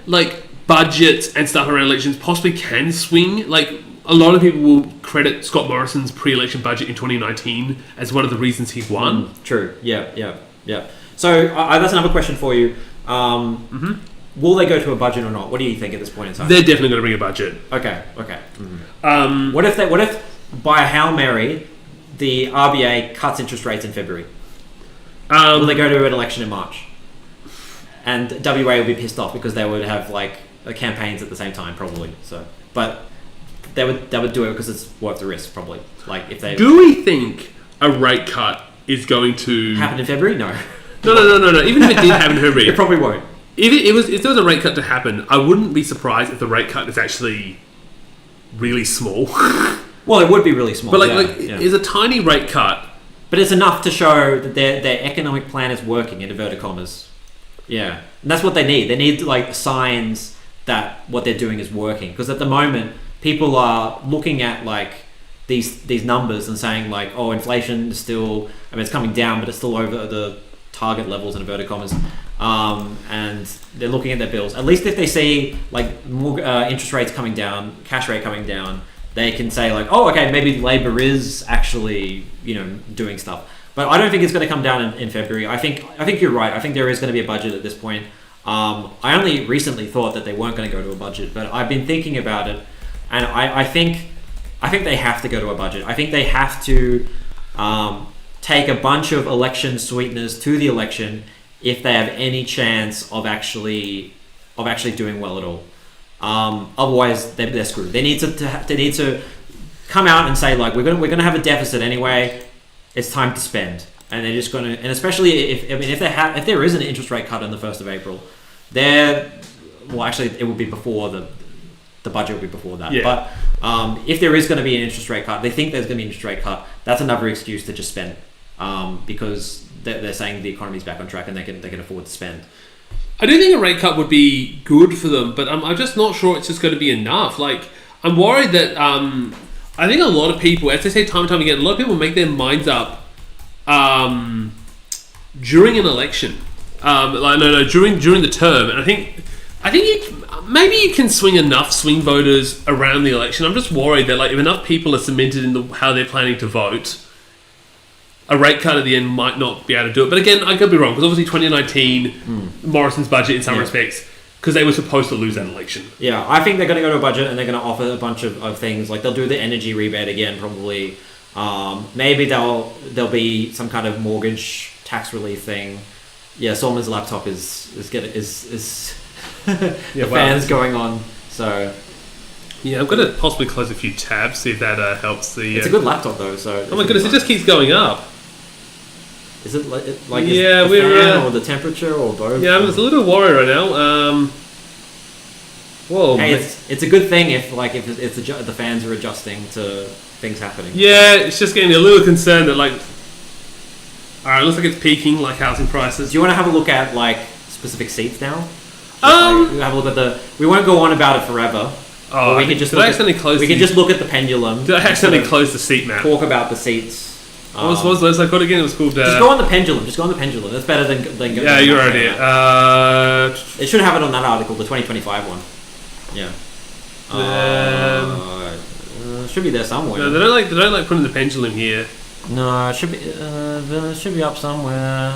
like budgets and stuff around elections possibly can swing. Like, a lot of people will credit Scott Morrison's pre-election budget in 2019 as one of the reasons he won. True. Yeah. So that's another question for you. Will they go to a budget or not? What do you think at this point in time? They're definitely going to bring a budget. Okay. What if by a Hail Mary the RBA cuts interest rates in February? Will they go to an election in March? And WA would be pissed off because they would have like campaigns at the same time, probably. So, but they would do it because it's worth the risk, probably. Like if they do we think a rate cut is going to happen in February? No. No. Even if it did happen in February, it probably won't. If there was a rate cut to happen, I wouldn't be surprised if the rate cut is actually really small. Well, it would be really small. But it's a tiny rate cut. But it's enough to show that their economic plan is working, in inverted commas. Yeah. And that's what they need. They need like signs that what they're doing is working. Because at the moment, people are looking at like these numbers and saying like, oh, inflation is still, I mean, it's coming down, but it's still over the target levels, in inverted commas. And they're looking at their bills. At least if they see like more interest rates coming down, cash rate coming down, they can say like, oh, okay, maybe Labour is actually, doing stuff. But I don't think it's going to come down in February. I think you're right. I think there is going to be a budget at this point. I only recently thought that they weren't going to go to a budget, but I've been thinking about it, and I think they have to go to a budget. I think they have to take a bunch of election sweeteners to the election if they have any chance of actually doing well at all. Otherwise, they're screwed. They need to come out and say like, we're gonna have a deficit anyway. It's time to spend, and they're just gonna. And especially if there is an interest rate cut on the 1st of April, actually it will be before the budget will be before that. Yeah. But if there is going to be an interest rate cut, they think there's going to be an interest rate cut. That's another excuse to just spend, because they're saying the economy's back on track and they can afford to spend. I do think a rate cut would be good for them, but I'm just not sure it's just going to be enough. Like, I'm worried that I think a lot of people, as they say time and time again, a lot of people make their minds up during an election. During the term, and I think maybe you can swing enough swing voters around the election. I'm just worried that like if enough people are cemented in how they're planning to vote, a rate cut at the end might not be able to do it. But again, I could be wrong, because obviously 2019, Morrison's budget in some respects, because they were supposed to lose that election. Yeah, I think they're going to go to a budget and they're going to offer a bunch of things. Like they'll do the energy rebate again, probably. Maybe there'll be some kind of mortgage tax relief thing. Yeah, Solomon's laptop is fans going on. So yeah, I'm going to possibly close a few tabs, see if that helps the. It's a good laptop though. So oh my goodness, it just keeps going up. Is it like yeah, the fan or the temperature or both? Yeah, I'm just a little worried right now. Whoa. Hey, it's a good thing if the fans are adjusting to things happening. Yeah, it's just getting me a little concerned that like. All right, looks like it's peaking like housing prices. Do you want to have a look at like specific seats now? Have a look at we won't go on about it forever. Oh, we can just look at the pendulum. Did I accidentally close the seat map? Talk about the seats. What was the website called again? It was called. Just go on the pendulum. That's better than. Yeah, you're right. It should have it on that article, the 2025 one. Yeah. Should be there somewhere. No, they don't like putting the pendulum here. No, it should be up somewhere.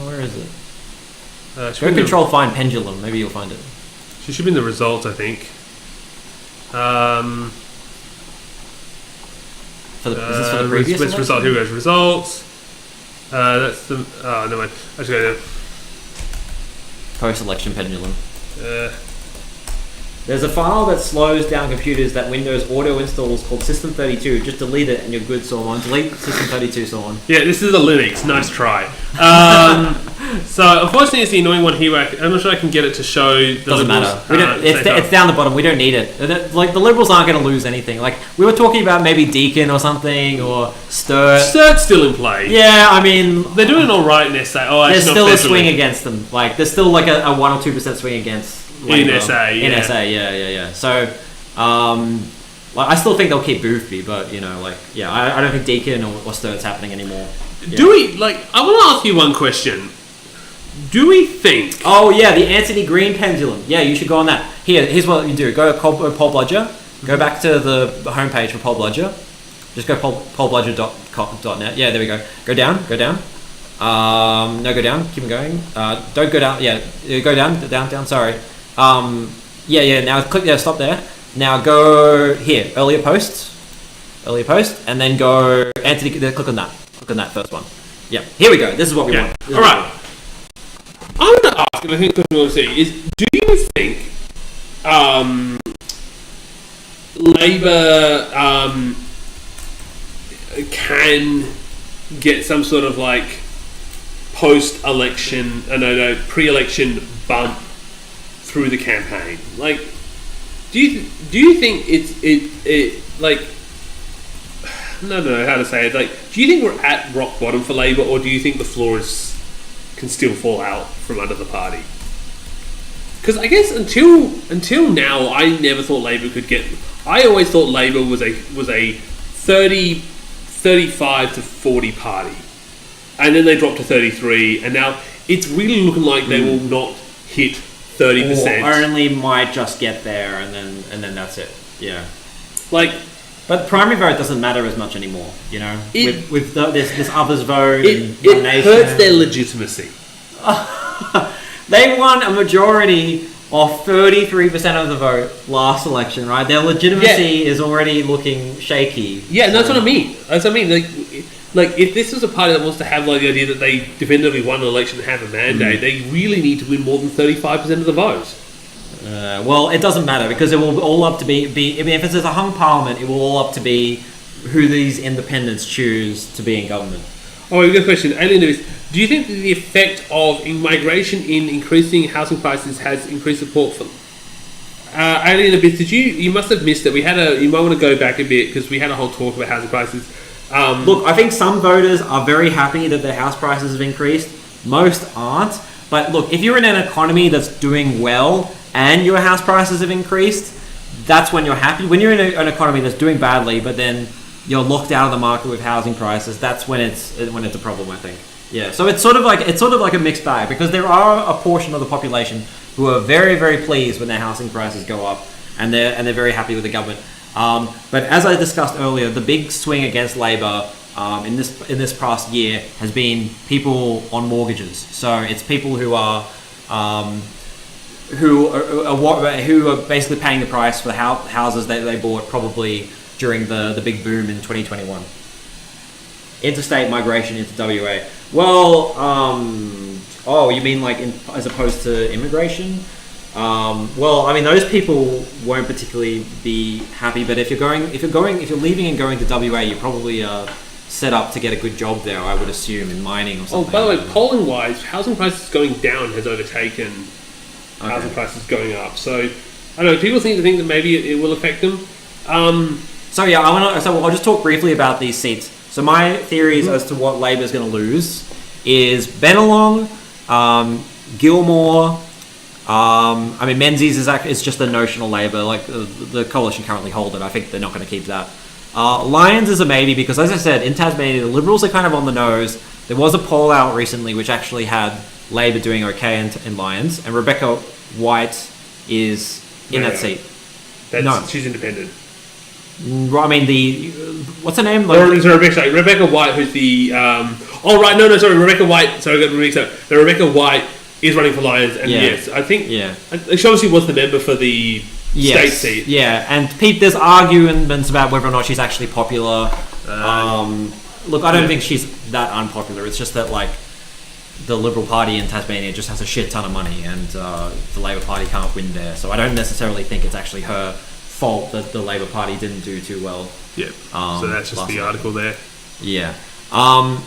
Where is it? Go control find pendulum. Maybe you'll find it. She should be in the results, I think. Is this for the previous result? Here goes results. That's the. Oh no, I just go to post-election pendulum. There's a file that slows down computers that Windows auto installs called System32. Just delete it and you're good, Solon. Delete System32, Solon. Yeah, this is a Linux. Nice try. So unfortunately, it's the annoying one here. I'm not sure I can get it to show. The Doesn't Liberals, matter. We don't, say it's down the bottom. We don't need it. Like the Liberals aren't going to lose anything. Like we were talking about maybe Deakin or something or Sturt. Sturt's still in play. Yeah, I mean they're doing all right in SA. Oh, there's actually, still a swing against them. Like there's still like a 1 or 2% swing against Labour. In SA. Yeah. In SA, yeah. So, like I still think they'll keep Boothby, but I don't think Deakin or Sturt's happening anymore. Yeah. Do we like? I want to ask you one question. Do we think? Oh yeah, the Anthony Green pendulum. Yeah, you should go on that. Here's what you do. Go to Paul Bludger. Go back to the homepage for Paul Bludger. Just go paulbludger.net. Yeah, there we go. Go down. No, go down. Keep it going. Don't go down. Yeah, go down. Sorry. Yeah. Now click there. Stop there. Now go here. Earlier post, and then go Anthony. Click on that. Click on that first one. Yeah. Here we go. This is what we want. All right. I'm going to ask, and I think the question we want to see is: do you think Labour can get some sort of like post-election, pre-election bump through the campaign? Like, do you think it like? I don't know how to say it. Like, do you think we're at rock bottom for Labour, or do you think the floor can still fall out from under the party? Because I guess until now, I never thought Labour could get. I always thought Labour was a 35 to 40 party, and then they dropped to 33, and now it's really looking like they will not hit 30%. Or only might just get there, and then that's it. Yeah. Like. But primary vote doesn't matter as much anymore, you know. With this others vote, it hurts their legitimacy. They won a majority of 33% of the vote last election, right? Their legitimacy is already looking shaky. Yeah, that's what I mean. Like if this was a party that wants to have like the idea that they definitively won an election and have a mandate, they really need to win more than 35% of the vote. Well, it doesn't matter because it will all up to be. I mean, if it's a hung parliament, it will all up to be who these independents choose to be in government. Oh, a good question. Alien News, do you think that the effect of migration in increasing housing prices has increased support for? Alien Abyss, you must have missed it. You might want to go back a bit because we had a whole talk about housing prices. Look, I think some voters are very happy that their house prices have increased. Most aren't. But look, if you're in an economy that's doing well and your house prices have increased, that's when you're happy. When you're in an economy that's doing badly, but then you're locked out of the market with housing prices, that's when it's a problem, I think. Yeah. So it's sort of like a mixed bag because there are a portion of the population who are very, very pleased when their housing prices go up, and they're very happy with the government. But as I discussed earlier, the big swing against Labor in this past year has been people on mortgages. So it's people who are basically paying the price for the houses that they bought probably during the big boom in 2021. Interstate migration into WA. Well, you mean like as opposed to immigration? Well, I mean those people won't particularly be happy. But if you're leaving and going to WA, you probably are set up to get a good job there. I would assume in mining or something. Oh, by the way, polling wise, housing prices going down has overtaken housing prices going up. So I don't know. People think that maybe it will affect them. So I'll just talk briefly about these seats. So my theories as to what Labor is going to lose is Bennelong, Gilmore. I mean Menzies is just a notional Labor. Like the coalition currently hold it. I think they're not going to keep that. Lyons is a maybe because, as I said, in Tasmania the Liberals are kind of on the nose. There was a poll out recently which actually had Labor doing okay in Lyons, and Rebecca White is in that seat. She's independent. I mean what's her name? Rebecca White, who's the Rebecca White. Sorry, I got mixed up. But Rebecca White is running for Lyons, and yes, I think she obviously was the member for the state seat. Yeah, and there's arguments about whether or not she's actually popular. Look, I don't think she's that unpopular. It's just that like the Liberal Party in Tasmania just has a shit ton of money, and the Labor Party can't win there. So I don't necessarily think it's actually her fault that the Labor Party didn't do too well. Yeah. So that's just the article there. Yeah. You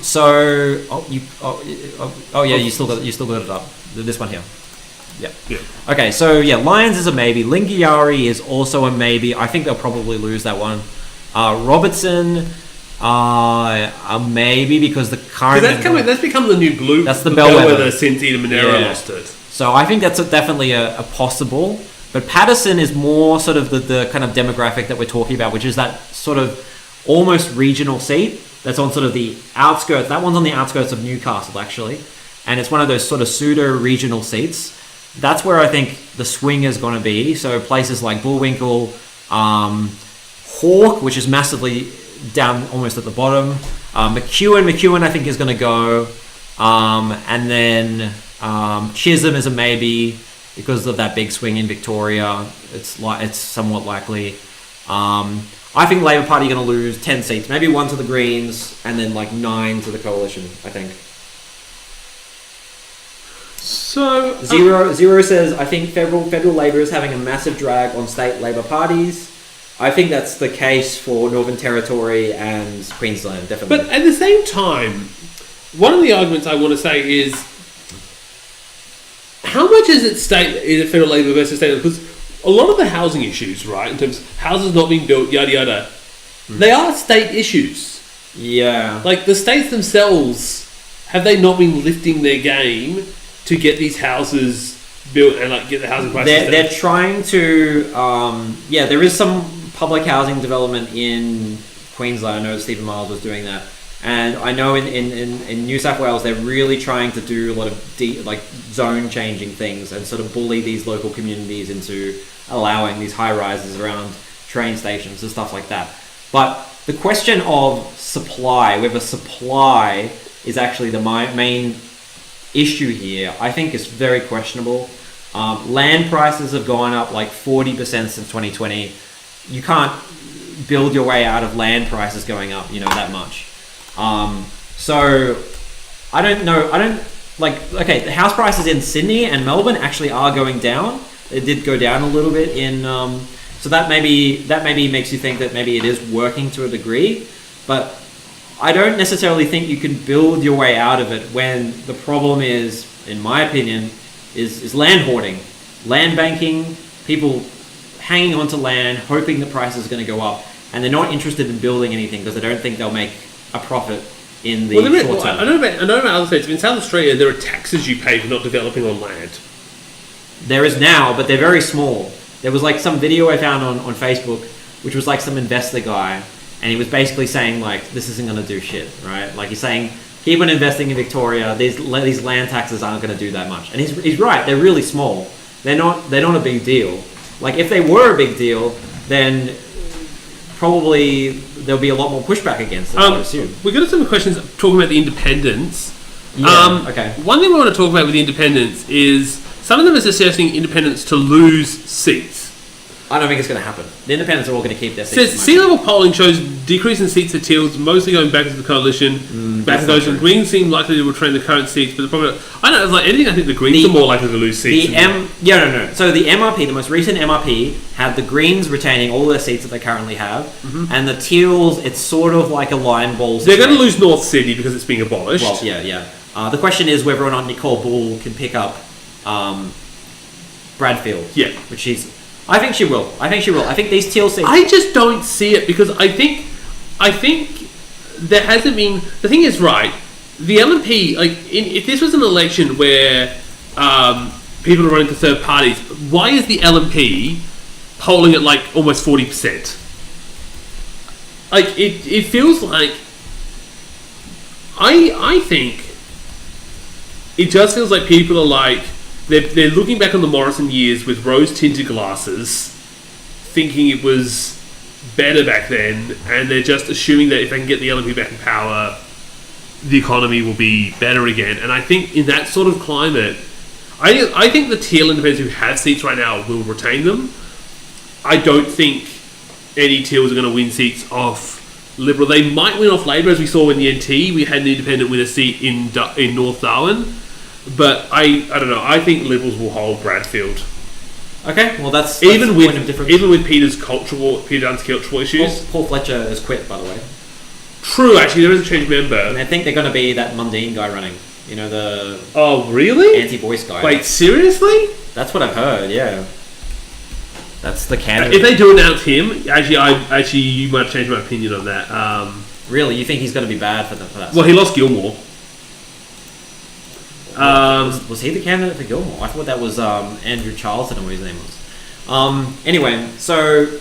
still got it up. This one here. Yeah. Okay, so yeah, Lions is a maybe. Lingiari is also a maybe. I think they'll probably lose that one. Robertson, a maybe because the current. That's become the new blue. That's the bellwether since Eden Monero lost it. So I think that's definitely a possible. But Patterson is more sort of the kind of demographic that we're talking about, which is that sort of almost regional seat that's on sort of the outskirts. That one's on the outskirts of Newcastle, actually. And it's one of those sort of pseudo-regional seats. That's where I think the swing is going to be. So places like Bullwinkle, Hawke, which is massively down almost at the bottom. McEwen I think is going to go. And then Chisholm is a maybe because of that big swing in Victoria. It's somewhat likely. I think Labor Party are going to lose 10 seats, maybe 1 to the Greens and then like 9 to the Coalition, I think. So Zero says, I think federal Labor is having a massive drag on state Labor parties. I think that's the case for Northern Territory and Queensland, definitely. But at the same time, one of the arguments I want to say is, how much is it federal Labor versus state Labor? Because a lot of the housing issues, right, in terms of houses not being built, yada yada, they are state issues. Yeah. Like the states themselves, have they not been lifting their game to get these houses built and like get the housing prices down? They're trying to. There is some public housing development in Queensland. I know Stephen Miles was doing that, and I know in New South Wales they're really trying to do a lot of zone changing things and sort of bully these local communities into allowing these high rises around train stations and stuff like that. But the question of supply, whether supply is actually the main issue here, I think is very questionable. Land prices have gone up like 40% since 2020. You can't build your way out of land prices going up, that much. So I don't know. The house prices in Sydney and Melbourne actually are going down. It did go down a little bit in, so that maybe makes you think that maybe it is working to a degree, but I don't necessarily think you can build your way out of it when the problem is, in my opinion, is land hoarding, land banking, people hanging onto land, hoping the price is going to go up, and they're not interested in building anything because they don't think they'll make a profit in the short term. I know about other states. In South Australia, there are taxes you pay for not developing on land. There is now, but they're very small. There was like some video I found on Facebook, which was like some investor guy, and he was basically saying like, this isn't going to do shit, right? Like he's saying, keep on investing in Victoria. These land taxes aren't going to do that much, and he's right. They're really small. They're not a big deal. Like if they were a big deal, then probably there'll be a lot more pushback against it. I would assume. We've got some questions talking about the independents. Yeah. Okay. One thing we want to talk about with the independents is some of them are suggesting independents to lose seats. I don't think it's going to happen. The independents are all going to keep their seats. Says sea-level polling shows decrease in seats for Teals, mostly going back to the coalition. Back to those, and Greens seem likely to retain the current seats, but the problem, I don't know, it's like anything. I think the Greens are more likely to lose seats. No. So the MRP, the most recent MRP, had the Greens retaining all their seats that they currently have, and the Teals, it's sort of like a line ball situation. They're going to lose North Sydney because it's being abolished. Well, yeah. The question is whether or not Nicole Bull can pick up Bradfield. Yeah, which she's. I think she will. I think these Teal seats. I just don't see it because I think there hasn't been. The thing is, right, the LNP, if this was an election where people are running for third parties, why is the LNP polling at like almost 40%? Like it feels like I think it just feels like people are like. They're looking back on the Morrison years with rose-tinted glasses, thinking it was better back then, and they're just assuming that if they can get the LNP back in power, the economy will be better again. And I think in that sort of climate, I think the Teal independents who have seats right now will retain them. I don't think any Teals are going to win seats off Liberal. They might win off Labor, as we saw in the NT. We had an independent win a seat in North Darwin. But I don't know. I think Liberals will hold Bradfield. Okay, well that's even with Peter Dunne's cultural issues. Paul Fletcher has quit, by the way. True, actually, there is a change member. And I think they're going to be that Mundine guy running. You know, the Oh, really? anti-voice guy. Wait, seriously? That's what I've heard, yeah. That's the candidate. If they do announce him, you might have changed my opinion on that. Really? You think he's going to be bad for that? Well, he lost Gilmore. Was he the candidate for Gilmore? I thought that was Andrew Charlton or what his name was. Anyway, so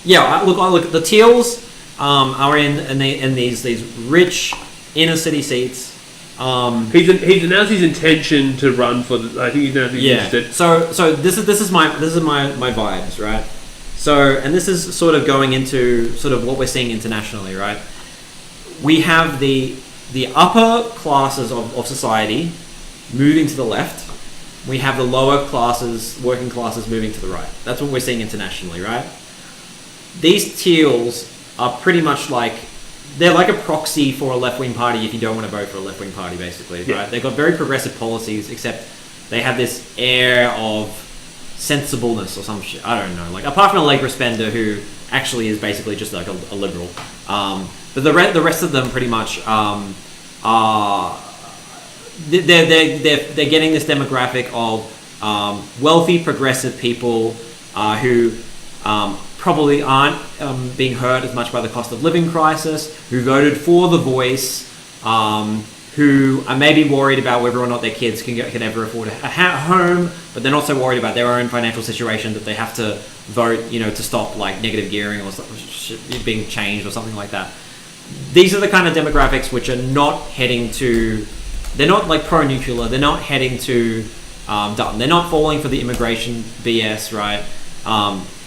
yeah, look. The Teals are in these rich inner city seats. He's announced his intention to run for the. I think he's announced he's interested. So this is my vibes, right? So, and this is sort of going into sort of what we're seeing internationally, right? We have the upper classes of society moving to the left. We have the lower classes, working classes, moving to the right. That's what we're seeing internationally, right? These Teals are pretty much like, they're like a proxy for a left-wing party if you don't want to vote for a left-wing party, basically, Yeah. right? They've got very progressive policies, except they have this air of sensibleness or some shit. I don't know. Like, apart from a Labour spender who actually is basically just like a liberal. But the rest of them pretty much are... They're getting this demographic of wealthy, progressive people who probably aren't being hurt as much by the cost of living crisis, who voted for The Voice, who are maybe worried about whether or not their kids can ever afford a home, but they're not so worried about their own financial situation that they have to vote, to stop like negative gearing or being changed or something like that. These are the kind of demographics which are not heading to. They're not like pro-nuclear. They're not heading to Dutton. They're not falling for the immigration BS, right?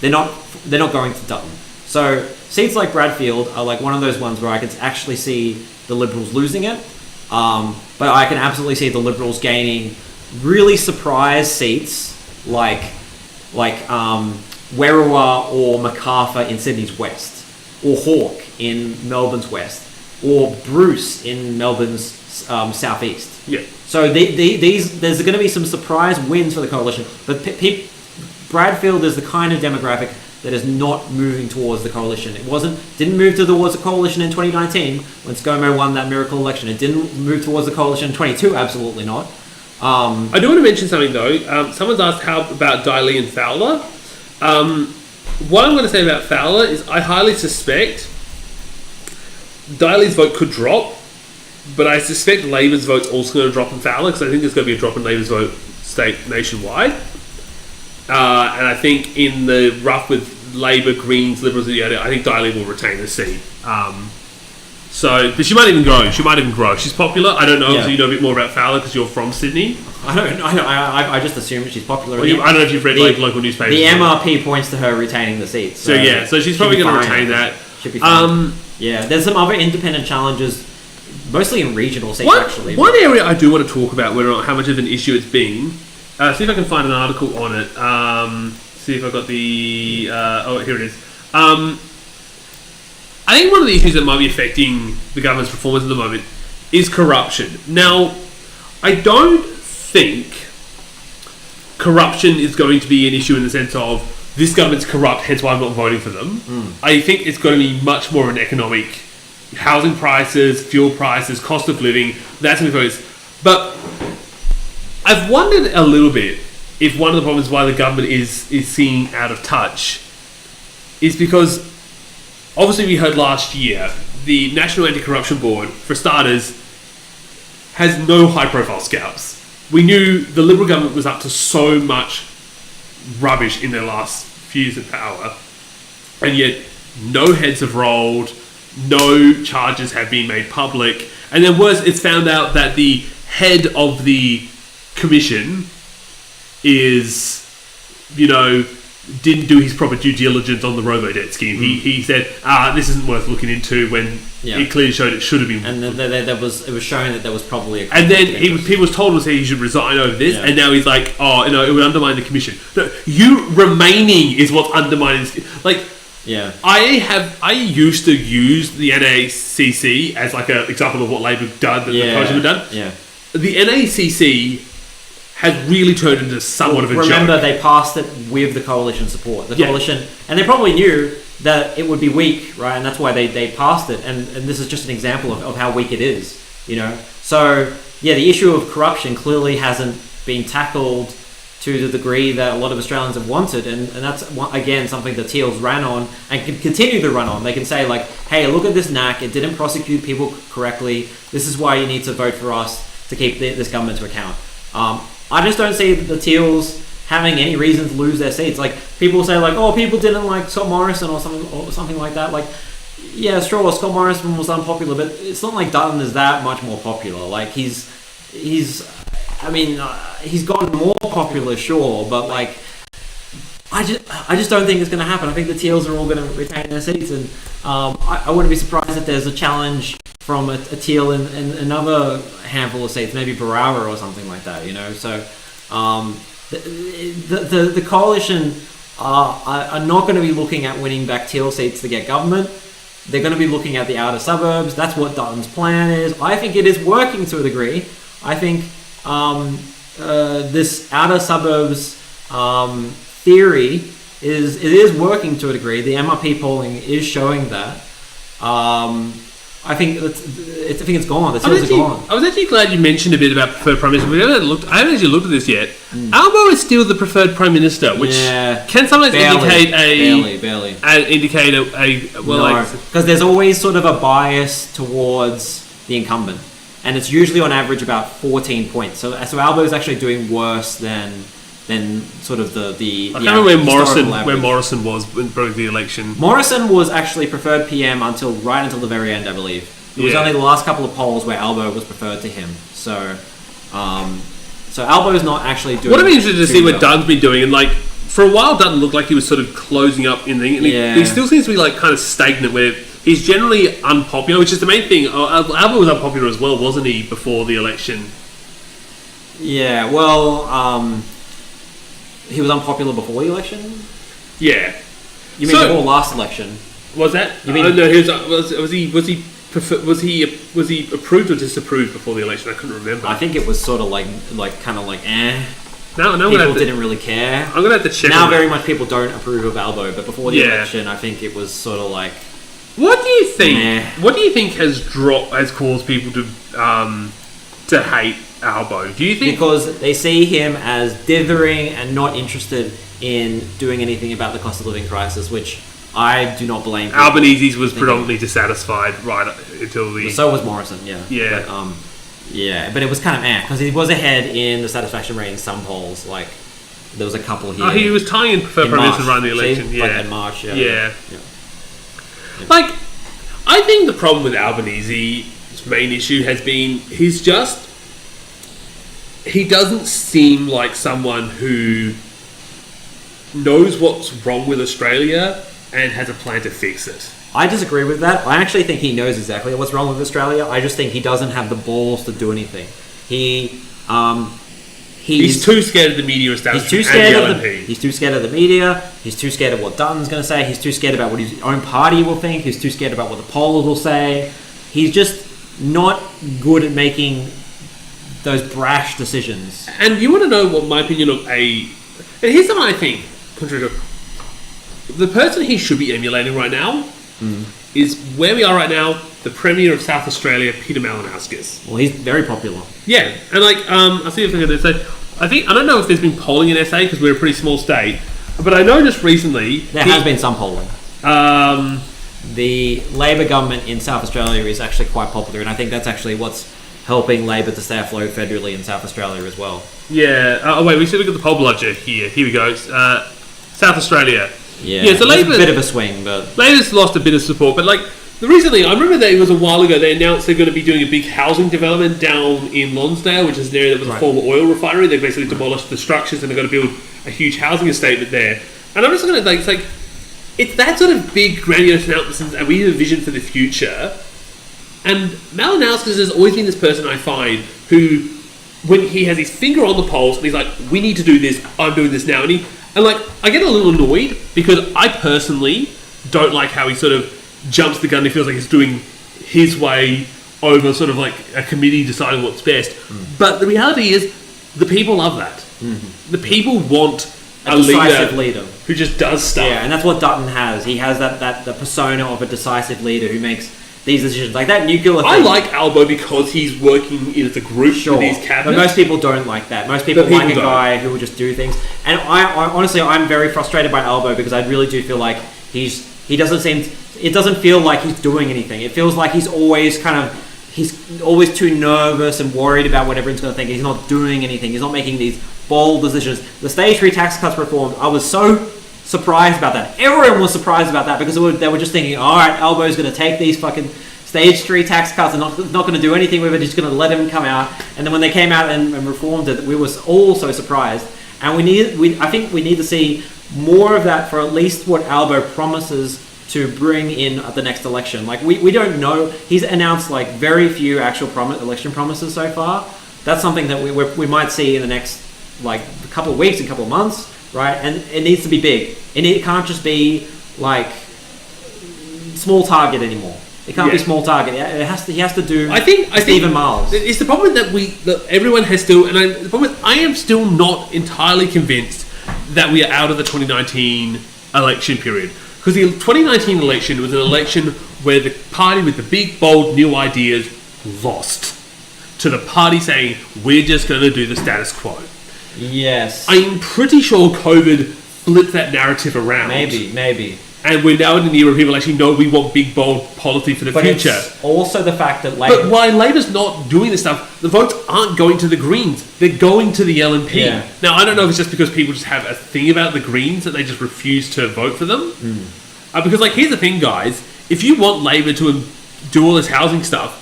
They're not going to Dutton. So seats like Bradfield are like one of those ones where I could actually see the Liberals losing it, but I can absolutely see the Liberals gaining really surprise seats like Werriwa or Macarthur in Sydney's west, or Hawke in Melbourne's west, or Bruce in Melbourne's southeast. Yeah. So there's going to be some surprise wins for the coalition, but Bradfield is the kind of demographic that is not moving towards the coalition. Didn't move towards the coalition in 2019 when ScoMo won that miracle election. It didn't move towards the coalition in 22. Absolutely not. I do want to mention something though. Someone's asked how about Daly and Fowler. What I'm going to say about Fowler is I highly suspect Daly's vote could drop, but I suspect Labor's vote's also going to drop in Fowler, because I think there's going to be a drop in Labor's vote nationwide. And I think in the rough with Labor, Greens, Liberals, I think Daly will retain the seat. But she might even grow. She's popular. I don't know if you know a bit more about Fowler because you're from Sydney. I don't know. I just assume that she's popular. I don't know if you've read local newspapers. The MRP points to her retaining the seat. So she's probably going to retain that. Should be fine. There's some other independent challenges, mostly in regional seats, actually. One area I do want to talk about, whether or not how much of an issue it's been. See if I can find an article on it. See if I've got the... here it is. I think one of the issues that might be affecting the government's performance at the moment is corruption. Now, I don't think corruption is going to be an issue in the sense of this government's corrupt, hence why I'm not voting for them. I think it's going to be much more an economic, housing prices, fuel prices, cost of living, that's going to be focused. But I've wondered a little bit if one of the problems why the government is seeming out of touch is because obviously we heard last year the National Anti-Corruption Board, for starters, has no high-profile scalps. We knew the Liberal government was up to so much rubbish in their last few years in power, and yet no heads have rolled, no charges have been made public, and then worse, it's found out that the head of the commission is, didn't do his proper due diligence on the robo-debt scheme. He said, this isn't worth looking into, when it clearly showed it should have been. And it was showing that there was probably a... And then he was told he should resign over this, and now he's like, it would undermine the commission. No, you remaining is what's undermining this. I used to use the NACC as like an example of what Labor done, that the coalition had done. Yeah. The NACC has really turned into somewhat of a joke. Remember, they passed it with the coalition support. The coalition, and they probably knew that it would be weak, right? And that's why they passed it. And this is just an example of how weak it is, So, yeah, the issue of corruption clearly hasn't been tackled to the degree that a lot of Australians have wanted. And that's, again, something the Teals ran on and can continue to run on. They can say, like, hey, look at this knack. It didn't prosecute people correctly. This is why you need to vote for us to keep this government to account. I just don't see the Teals having any reason to lose their seats. Like, people say, like, oh, people didn't like Scott Morrison or something like that. Like, yeah, sure, Scott Morrison was unpopular, but it's not like Dutton is that much more popular. Like, he's gotten more popular, sure, but like, I just don't think it's going to happen. I think the Teals are all going to retain their seats, and I wouldn't be surprised if there's a challenge from a Teal in another handful of seats, maybe Barara or something like that. So the coalition are not going to be looking at winning back Teal seats to get government. They're going to be looking at the outer suburbs. That's what Dutton's plan is. I think it is working to a degree. I think this outer suburbs theory is working to a degree. The MRP polling is showing that. I think it's gone. The Teals are gone. I was actually glad you mentioned a bit about preferred prime minister. I haven't actually looked at this yet. Albo is still the preferred prime minister, which can sometimes indicate barely indicate because there's always sort of a bias towards the incumbent, and it's usually on average about 14 points. So Albo is actually doing worse than sort of the. I can't remember where Morrison was when broke the election. Morrison was actually preferred PM until the very end, I believe. It was only the last couple of polls where Albo was preferred to him. So Albo is not actually doing. What I'm interested to see what Dutton's been doing, and like for a while, Dutton looked like he was sort of closing up in the. And he still seems to be like kind of stagnant, where he's generally unpopular, which is the main thing. Albo was unpopular as well, wasn't he, before the election? Yeah. Well. He was unpopular before the election? Yeah. You mean before last election? Was that? You mean was he approved or disapproved before the election? I couldn't remember. I think it was sort of like kind of like No, people didn't really care. I'm gonna have to check. Now very much people don't approve of Albo, but before the election, I think it was sort of like. What do you think? What do you think has caused people to hate Albo? Do you think because they see him as dithering and not interested in doing anything about the cost of living crisis, which I do not blame. Albanese's was predominantly dissatisfied right until the. So was Morrison, yeah. But it was kind of because he was ahead in the satisfaction rate in some polls. Like there was a couple here. He was tying in preferred prime minister running the election. Like in March. Yeah. Like, I think the problem with Albanese's main issue has been he doesn't seem like someone who knows what's wrong with Australia and has a plan to fix it. I disagree with that. I actually think he knows exactly what's wrong with Australia. I just think he doesn't have the balls to do anything. He's too scared of the media establishment. He's too scared of the media. He's too scared of what Dutton's going to say. He's too scared about what his own party will think. He's too scared about what the polls will say. He's just not good at making those brash decisions. And you want to know what my opinion of and here's something I think, the person he should be emulating right now is where we are right now, the Premier of South Australia, Peter Malinowskis. Well, he's very popular. Yeah, and like, I'll see if I can say, I don't know if there's been polling in SA because we're a pretty small state, but I know just recently... There has been some polling. The Labor government in South Australia is actually quite popular, and I think that's actually what's helping Labor to stay afloat federally in South Australia as well. Yeah. We should look at the poll budget here. Here we go. South Australia. Yeah. So Labor, a bit of a swing, but Labor's lost a bit of support. But like recently, I remember that it was a while ago. They announced they're going to be doing a big housing development down in Lonsdale, which is an area that was a former oil refinery. They basically demolished the structures and they're going to build a huge housing estate there. And I'm just going to it's that sort of big grandiose announcement, and we have a vision for the future. And Malinowskis has always been this person I find who, when he has his finger on the pulse and he's like, we need to do this, I'm doing this now. And I get a little annoyed because I personally don't like how he sort of jumps the gun. He feels like he's doing his way over sort of like a committee deciding what's best. But the reality is the people love that. The people want a decisive leader who just does stuff. Yeah, and that's what Dutton has. He has that the persona of a decisive leader who makes these decisions, like that nuclear thing. I like Albo because he's working in the group with these cabinets. But most people don't like that. Most people like a guy who will just do things. And I honestly, I'm very frustrated by Albo because I really do feel like he doesn't seem. It doesn't feel like he's doing anything. It feels like he's always too nervous and worried about what everyone's going to think. He's not doing anything. He's not making these bold decisions. The stage 3 tax cuts reform, I was so surprised about that. Everyone was surprised about that because they were just thinking, all right, Albo's going to take these fucking stage 3 tax cuts and not going to do anything with it. He's going to let him come out. And then when they came out and reformed it, we were all so surprised. And I think we need to see more of that for at least what Albo promises to bring in at the next election. Like we don't know. He's announced like very few actual election promises so far. That's something that we might see in the next like a couple of weeks, a couple of months, right? And it needs to be big. It can't just be like small target anymore. It can't be small target. He has to do. I think Stephen Miles. It's the problem that everyone has still, and the problem is I am still not entirely convinced that we are out of the 2019 election period. Because the 2019 election was an election where the party with the big, bold, new ideas lost to the party saying, we're just going to do the status quo. Yes. I'm pretty sure COVID flipped that narrative around. Maybe. And we're now in an era where people actually know we want big, bold policy for the future. It's also the fact that Labour... But while Labour's not doing this stuff, the votes aren't going to the Greens. They're going to the LNP. Yeah. Now, I don't know if it's just because people just have a thing about the Greens that they just refuse to vote for them. Because, like, here's the thing, guys. If you want Labour to do all this housing stuff,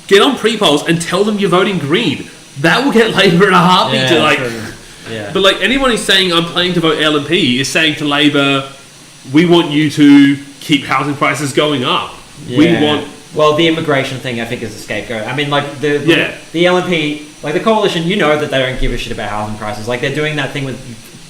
get on pre-polls and tell them you're voting Green. That will get Labour in a heartbeat to, like... Yeah. But, like, anyone who's saying, I'm planning to vote LNP is saying to Labour... We want you to keep housing prices going up. Yeah. We want... Well, the immigration thing, I think, is a scapegoat. I mean, like, the LNP, like, the coalition, you know that they don't give a shit about housing prices. Like, they're doing that thing with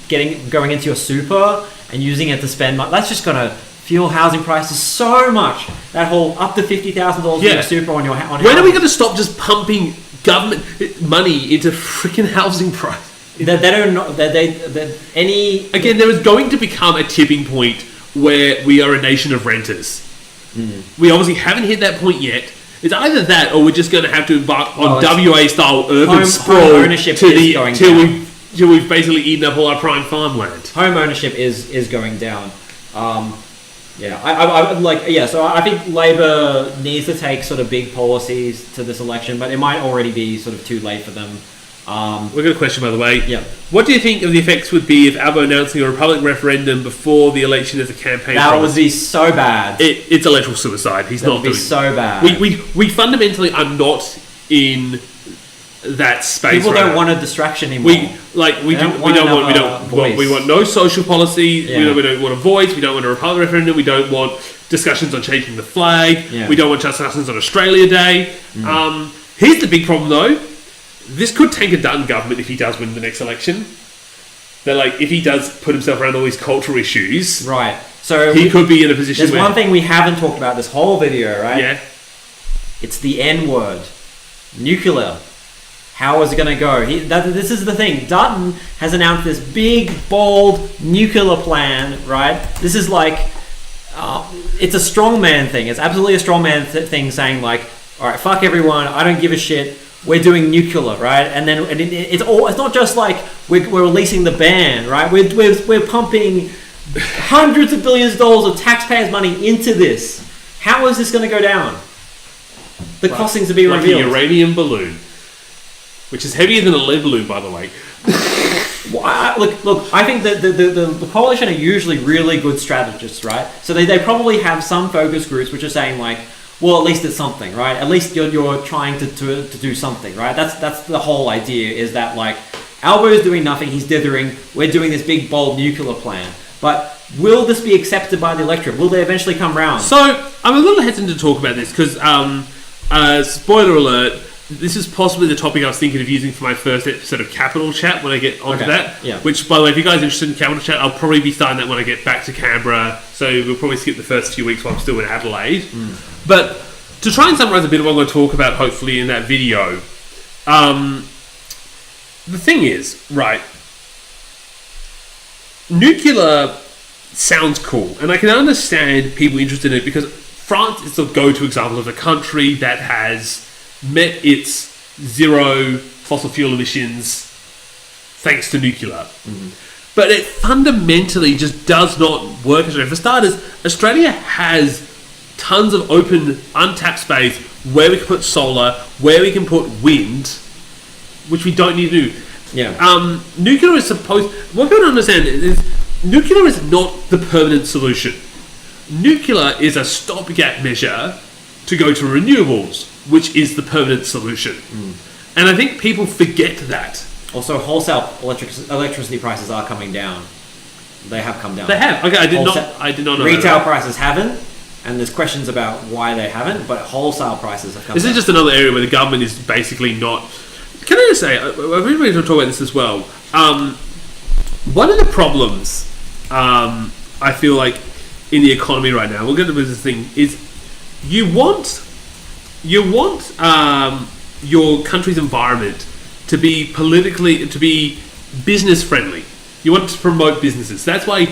going into your super and using it to spend money. That's just going to fuel housing prices so much. That whole up to $50,000 for your super on your house. When are we going to stop just pumping government money into freaking housing prices? They don't know Again, there is going to become a tipping point where we are a nation of renters. We obviously haven't hit that point yet. It's either that or we're just going to have to embark on WA style urban sprawl home ownership till we've basically eaten up all our prime farmland. Home ownership is going down. So I think Labor needs to take sort of big policies to this election, but it might already be sort of too late for them. We've got a question, by the way. Yeah. What do you think of the effects would be if Albo announcing a Republican referendum before the election as a campaign? That would be so bad. It's electoral suicide. That would be so bad. We fundamentally are not in that space. People don't want a distraction anymore. We want no social policy. Yeah. We don't want a voice. We don't want a Republican referendum. We don't want discussions on changing the flag. Yeah. We don't want discussions on Australia Day. Here's the big problem, though. This could tank a Dutton government if he does win the next election. That, like, if he does put himself around all these cultural issues, right? So he could be in a position. There's one thing we haven't talked about this whole video, right? Yeah. It's the N word, nuclear. How is it going to go? This is the thing. Dutton has announced this big, bold nuclear plan, right? This is like, it's a strongman thing. It's absolutely a strongman thing, saying like, all right, fuck everyone. I don't give a shit. We're doing nuclear, right? And then it's not just like we're releasing the ban, right? We're pumping hundreds of billions of dollars of taxpayers' money into this. How is this going to go down? The costings to be revealed. Like a uranium balloon, which is heavier than a lead balloon, by the way. Look. I think that the coalition are usually really good strategists, right? So they probably have some focus groups which are saying like, well, at least it's something, right? At least you're trying to do something, right? That's the whole idea, is that like Albo is doing nothing, he's dithering, we're doing this big bold nuclear plan. But will this be accepted by the electorate? Will they eventually come round? So I'm a little hesitant to talk about this because, spoiler alert, this is possibly the topic I was thinking of using for my first episode of Capital Chat when I get onto that. Yeah. Which, by the way, if you guys are interested in Capital Chat, I'll probably be starting that when I get back to Canberra. So we'll probably skip the first few weeks while I'm still in Adelaide. But to try and summarise a bit of what I'm going to talk about, hopefully, in that video, the thing is, right, nuclear sounds cool, and I can understand people interested in it because France is the go-to example of a country that has met its zero fossil fuel emissions thanks to nuclear. But it fundamentally just does not work. For starters, Australia has tons of open, untapped space where we can put solar, where we can put wind, which we don't need to do. Yeah. Nuclear is supposed... What people don't understand is nuclear is not the permanent solution. Nuclear is a stopgap measure to go to renewables, which is the permanent solution. And I think people forget that. Also, wholesale electricity prices are coming down. They have come down. They have. Okay, I did not know. Retail prices haven't, and there's questions about why they haven't, but wholesale prices have come down. This is just another area where the government is basically not... Can I just say, I've really wanted to talk about this as well. One of the problems I feel like in the economy right now, we'll get to this thing, is you want your country's environment to be business friendly. You want to promote businesses. That's why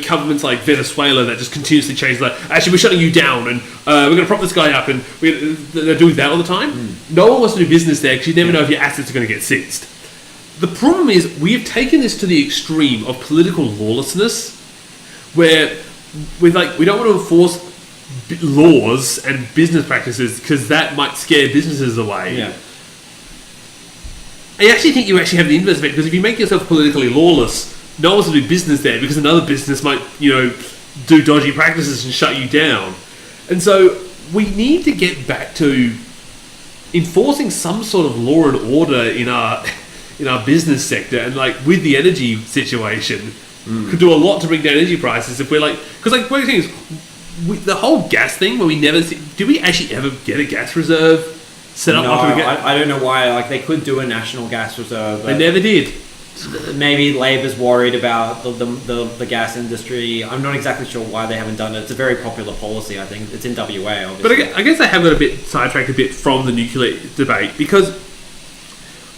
governments like Venezuela that just continuously change. Like, actually, we're shutting you down, and we're going to prop this guy up, and they're doing that all the time. No one wants to do business there because you never know if your assets are going to get seized. The problem is we have taken this to the extreme of political lawlessness, where we don't want to enforce laws and business practices because that might scare businesses away. Yeah. I actually think you actually have the inverse effect, because if you make yourself politically lawless, no one's going to do business there because another business might, do dodgy practices and shut you down. And so we need to get back to enforcing some sort of law and order in our business sector, and with the energy situation, could do a lot to bring down energy prices if we're because what you're saying is the whole gas thing where we never do we actually ever get a gas reserve set up? No, I don't know why. They could do a national gas reserve. They never did. Maybe Labor's worried about the gas industry. I'm not exactly sure why they haven't done it. It's a very popular policy, I think. It's in WA, obviously. But I guess I have got a bit sidetracked a bit from the nuclear debate, because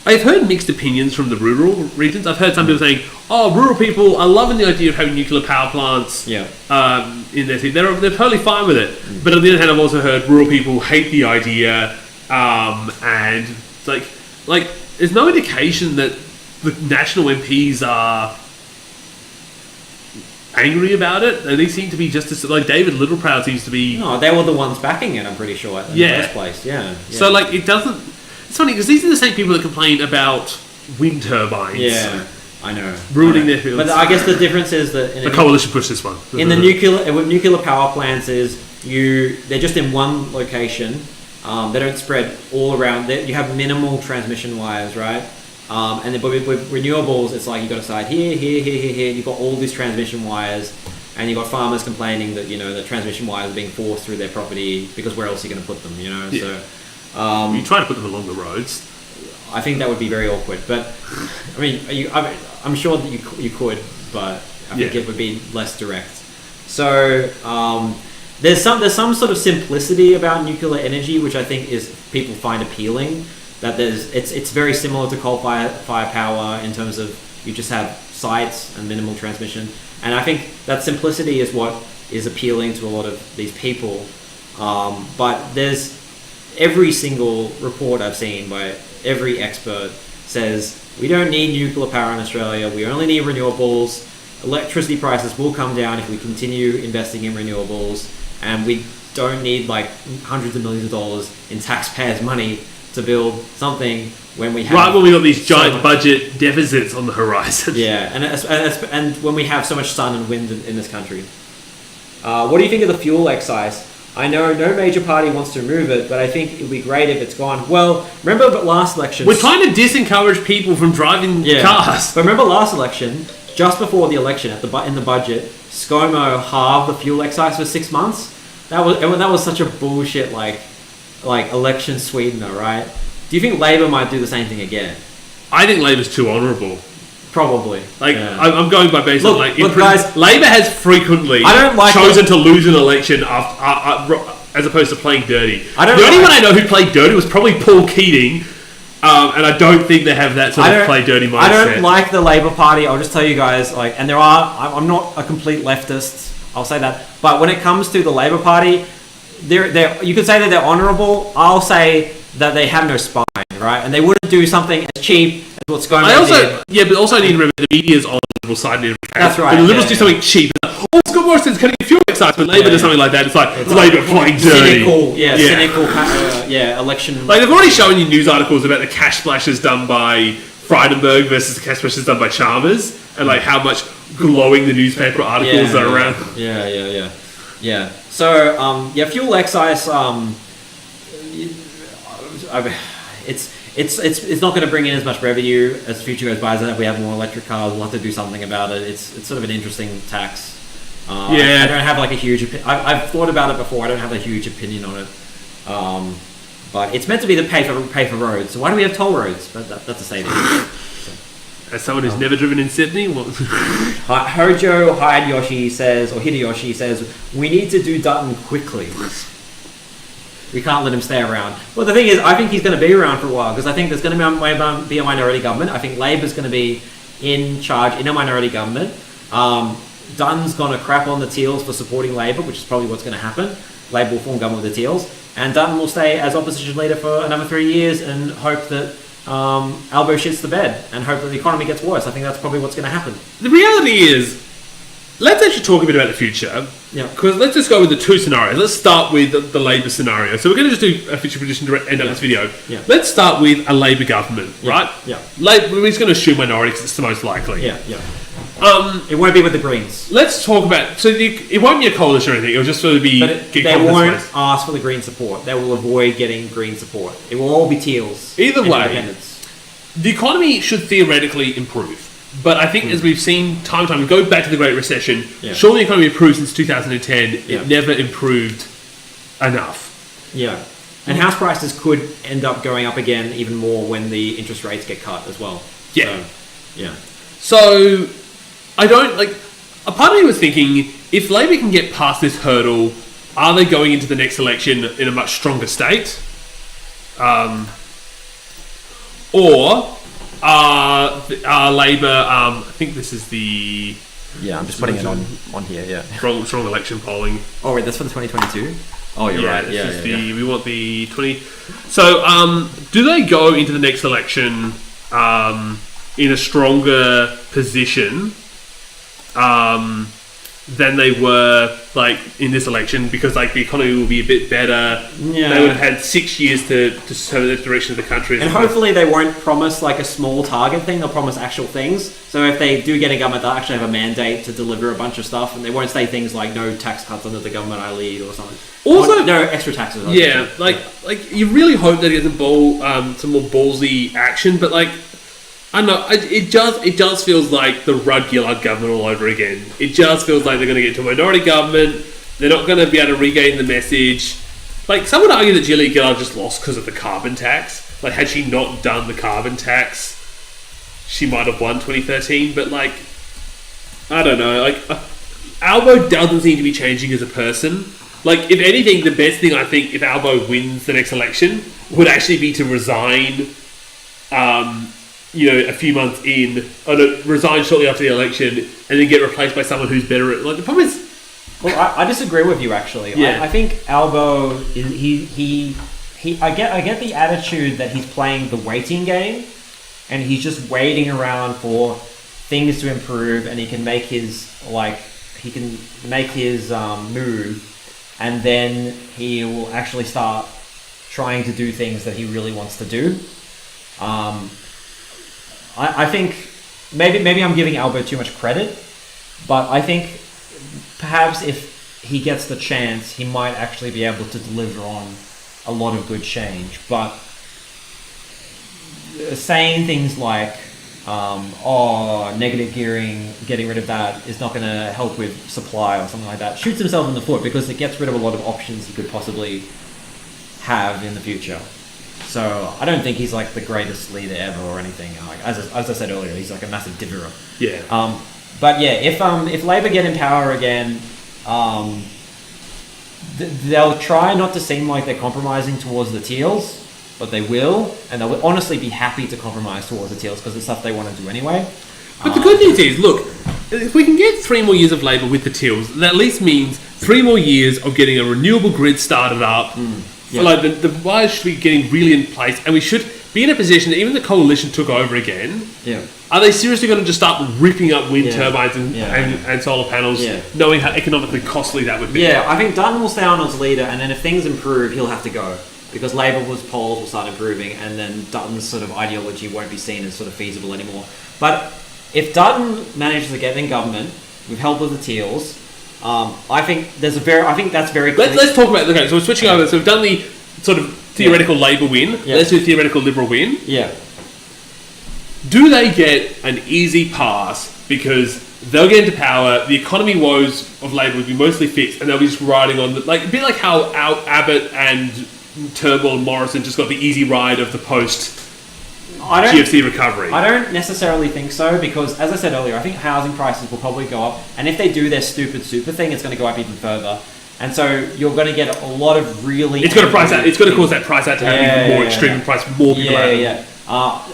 I've heard mixed opinions from the rural regions. I've heard some people saying, rural people are loving the idea of having nuclear power plants in their city. They're totally fine with it. But on the other hand, I've also heard rural people hate the idea, and there's no indication that the national MPs are angry about it. They seem to be just as... David Littleproud seems to be... No, they were the ones backing it, I'm pretty sure, in the first place. Yeah. So, it doesn't... It's funny, because these are the same people that complain about wind turbines. Yeah, I know. Ruining their fields. But I guess the difference is that... The coalition pushed this one. In the nuclear power plants they're just in one location. They don't spread all around. You have minimal transmission wires, right? And then with renewables, it's you've got a side here, you've got all these transmission wires, and you've got farmers complaining that, the transmission wires are being forced through their property because where else are you going to put them, Yeah. So... you try to put them along the roads. I think that would be very awkward, but I'm sure that you could, but I think it would be less direct. So there's some sort of simplicity about nuclear energy, which I think is people find appealing. That it's very similar to coal fire power in terms of you just have sites and minimal transmission, and I think that simplicity is what is appealing to a lot of these people. But there's every single report I've seen by every expert says we don't need nuclear power in Australia. We only need renewables. Electricity prices will come down if we continue investing in renewables, and we don't need hundreds of millions of dollars in taxpayers' money to build something when we have when we got these giant budget deficits on the horizon. Yeah, and when we have so much sun and wind in this country. What do you think of the fuel excise? I know no major party wants to remove it, but I think it would be great if it's gone. Well, remember last election... We're trying to disencourage people from driving cars. But remember last election, just before the election, in the budget, ScoMo halved the fuel excise for 6 months. That was such a bullshit election sweetener, right? Do you think Labor might do the same thing again? I think Labor's too honourable. Probably. I'm going by based on guys, Labor has frequently chosen to lose an election as opposed to playing dirty. The only one I know who played dirty was probably Paul Keating, And I don't think they have that sort of play dirty mindset. I don't like the Labour Party. I'll just tell you guys, and I'm not a complete leftist. I'll say that. But when it comes to the Labour Party, you could say that they're honourable. I'll say that they have no spine, right? And they wouldn't do something as cheap as what ScoMo did. But also I need to remember the media's on the Liberal side. That's right. When the Liberals do something cheap, Scott Morrison's cutting fuel excise. When Labour does something like that, it's like Labour playing dirty. Cynical, election. Like they've already shown you news articles about the cash splashes done by Frydenberg versus the cash splashes done by Chalmers, and like how much glowing the newspaper articles are around. Yeah. So fuel excise. It's not going to bring in as much revenue as the future goes by. As if we have more electric cars, we'll have to do something about it. It's sort of an interesting tax. I don't have like a huge opinion. I've thought about it before. I don't have a huge opinion on it. But it's meant to be the pay for roads. So why do we have toll roads? That's a statement. As someone who's never driven in Sydney, Hojo Hideyoshi says, we need to do Dutton quickly. We can't let him stay around. Well, the thing is, I think he's going to be around for a while because I think there's going to be a minority government. I think Labor's going to be in charge in a minority government. Dutton's going to crap on the Teals for supporting Labor, which is probably what's going to happen. Labor will form government with the Teals. And Dutton will stay as opposition leader for another 3 years and hope that Albo shits the bed and hope that the economy gets worse. I think that's probably what's going to happen. The reality is, let's actually talk a bit about the future. Yeah. Because let's just go with the two scenarios. Let's start with the Labour scenario. So we're going to just do a future prediction to end up this video. Yeah. Let's start with a Labour government, right? Yeah. Labour, we're just going to assume minority because it's the most likely. Yeah. It won't be with the Greens. Let's talk about... So it won't be a coalition or anything. It'll just sort of be... They won't ask for the Green support. They will avoid getting Green support. It will all be Teals. Either way, the economy should theoretically improve. But I think as we've seen time and time, we go back to the Great Recession, surely the economy improved since 2010. It never improved enough. Yeah. And house prices could end up going up again even more when the interest rates get cut as well. Yeah. So I don't like. A part of me was thinking, if Labor can get past this hurdle, are they going into the next election in a much stronger state? Or are Labor? I think this is the. Yeah, I'm just putting it on here. Yeah. Strong election polling. Oh wait, that's for the 2022. Oh, you're right. We want the 20. So, do they go into the next election in a stronger position than they were like in this election because like the economy will be a bit better? Yeah. They would have had 6 years to serve the direction of the country. And hopefully they won't promise like a small target thing. They'll promise actual things. So if they do get a government, they'll actually have a mandate to deliver a bunch of stuff, and they won't say things like no tax cuts under the government I lead or something. Also, no extra taxes. Like you really hope that it gets some more ballsy action, but like. I don't know, it just feels like the Rudd Gillard government all over again. It just feels like they're going to get to a minority government. They're not going to be able to regain the message. Like, some would argue that Julia Gillard just lost because of the carbon tax. Like, had she not done the carbon tax, she might have won 2013. But, like, I don't know. Like, Albo doesn't seem to be changing as a person. Like, if anything, the best thing I think if Albo wins the next election would actually be to resign a few months in, resign shortly after the election, and then get replaced by someone who's better at... Like, the problem is... Well, I disagree with you, actually. Yeah. I think Albo, I get the attitude that he's playing the waiting game, and he's just waiting around for things to improve, and he can make his, move, and then he will actually start trying to do things that he really wants to do. I think maybe I'm giving Albo too much credit, but I think perhaps if he gets the chance, he might actually be able to deliver on a lot of good change. But saying things like, negative gearing, getting rid of that is not going to help with supply or something like that, shoots himself in the foot because it gets rid of a lot of options he could possibly have in the future. So I don't think he's like the greatest leader ever or anything. Like as I said earlier, he's like a massive diverer. Yeah. But yeah, if Labor get in power again, they'll try not to seem like they're compromising towards the Teals, but they will, and they will honestly be happy to compromise towards the Teals because it's stuff they want to do anyway. But the good news is, look, if we can get 3 more years of Labor with the Teals, that at least means 3 more years of getting a renewable grid started up. Yeah. Like the wires should be getting really in place, and we should be in a position that even the coalition took over again. Yeah. Are they seriously going to just start ripping up wind Yeah. turbines and solar panels, knowing how economically costly that would be? Yeah, I think Dutton will stay on as leader, and then if things improve, he'll have to go. Because Labour's polls will start improving, and then Dutton's sort of ideology won't be seen as sort of feasible anymore. But if Dutton manages to get in government with help of the Teals, I think that's very clear. Let's talk about, okay, so we're switching over. So we've done the sort of theoretical Labour win. Yeah. Let's do theoretical Liberal win. Yeah. Do they get an easy pass because they'll get into power, the economy woes of Labour will be mostly fixed, and they'll be just riding on a bit like how Abbott and Turnbull and Morrison just got the easy ride of the post GFC recovery. I don't necessarily think so, because as I said earlier, I think housing prices will probably go up, and if they do their stupid super thing, it's going to go up even further. And so you're going to get a lot of really... It's going to cause that price out to have even more extreme and price more people out.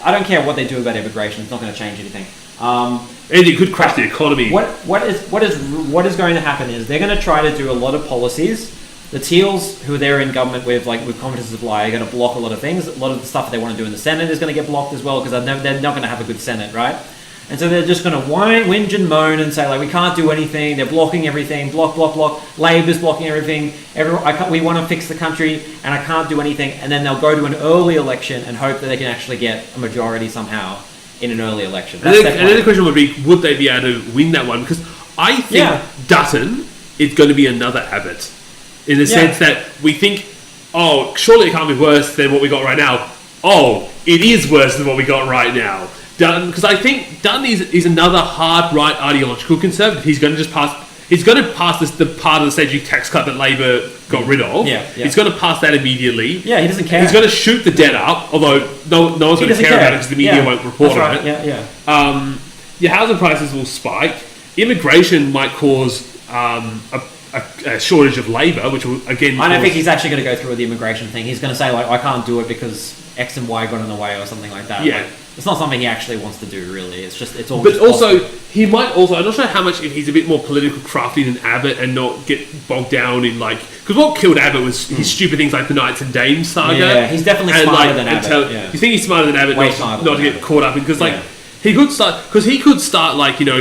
I don't care what they do about immigration; it's not going to change anything. And it could crash the economy. What is going to happen is they're going to try to do a lot of policies. The Teals, who they're in government with confidence of lie, are going to block a lot of things. A lot of the stuff that they want to do in the Senate is going to get blocked as well, because they're not going to have a good Senate, right? And so they're just going to whinge and moan and say, we can't do anything. They're blocking everything. Block. Labor's blocking everything. We want to fix the country, and I can't do anything. And then they'll go to an early election and hope that they can actually get a majority somehow in an early election. And then the question would be, would they be able to win that one? Because I think Dutton is going to be another Abbott. In the sense that we think, surely it can't be worse than what we got right now. It is worse than what we got right now. Because I think Dutton is another hard right ideological conservative. He's going to pass the part of the staging tax cut that Labor got rid of. He's going to pass that immediately. Yeah, he doesn't care. He's going to shoot the debt up, although no one's going to care about it because the media won't report on it. Your housing prices will spike. Immigration might cause a shortage of labour, which will again... I don't think he's actually going to go through with the immigration thing. He's going to say, I can't do it because X and Y got in the way or something like that. Yeah. It's not something he actually wants to do, really. It's all... But also, he might also... I'm not sure how much if he's a bit more political crafty than Abbott and not get bogged down in, because what killed Abbott was his stupid things like the Knights and Dames saga. Yeah, he's definitely smarter than Abbott. You think he's smarter than Abbott not to get caught up in... Because, he could start... Because he could start,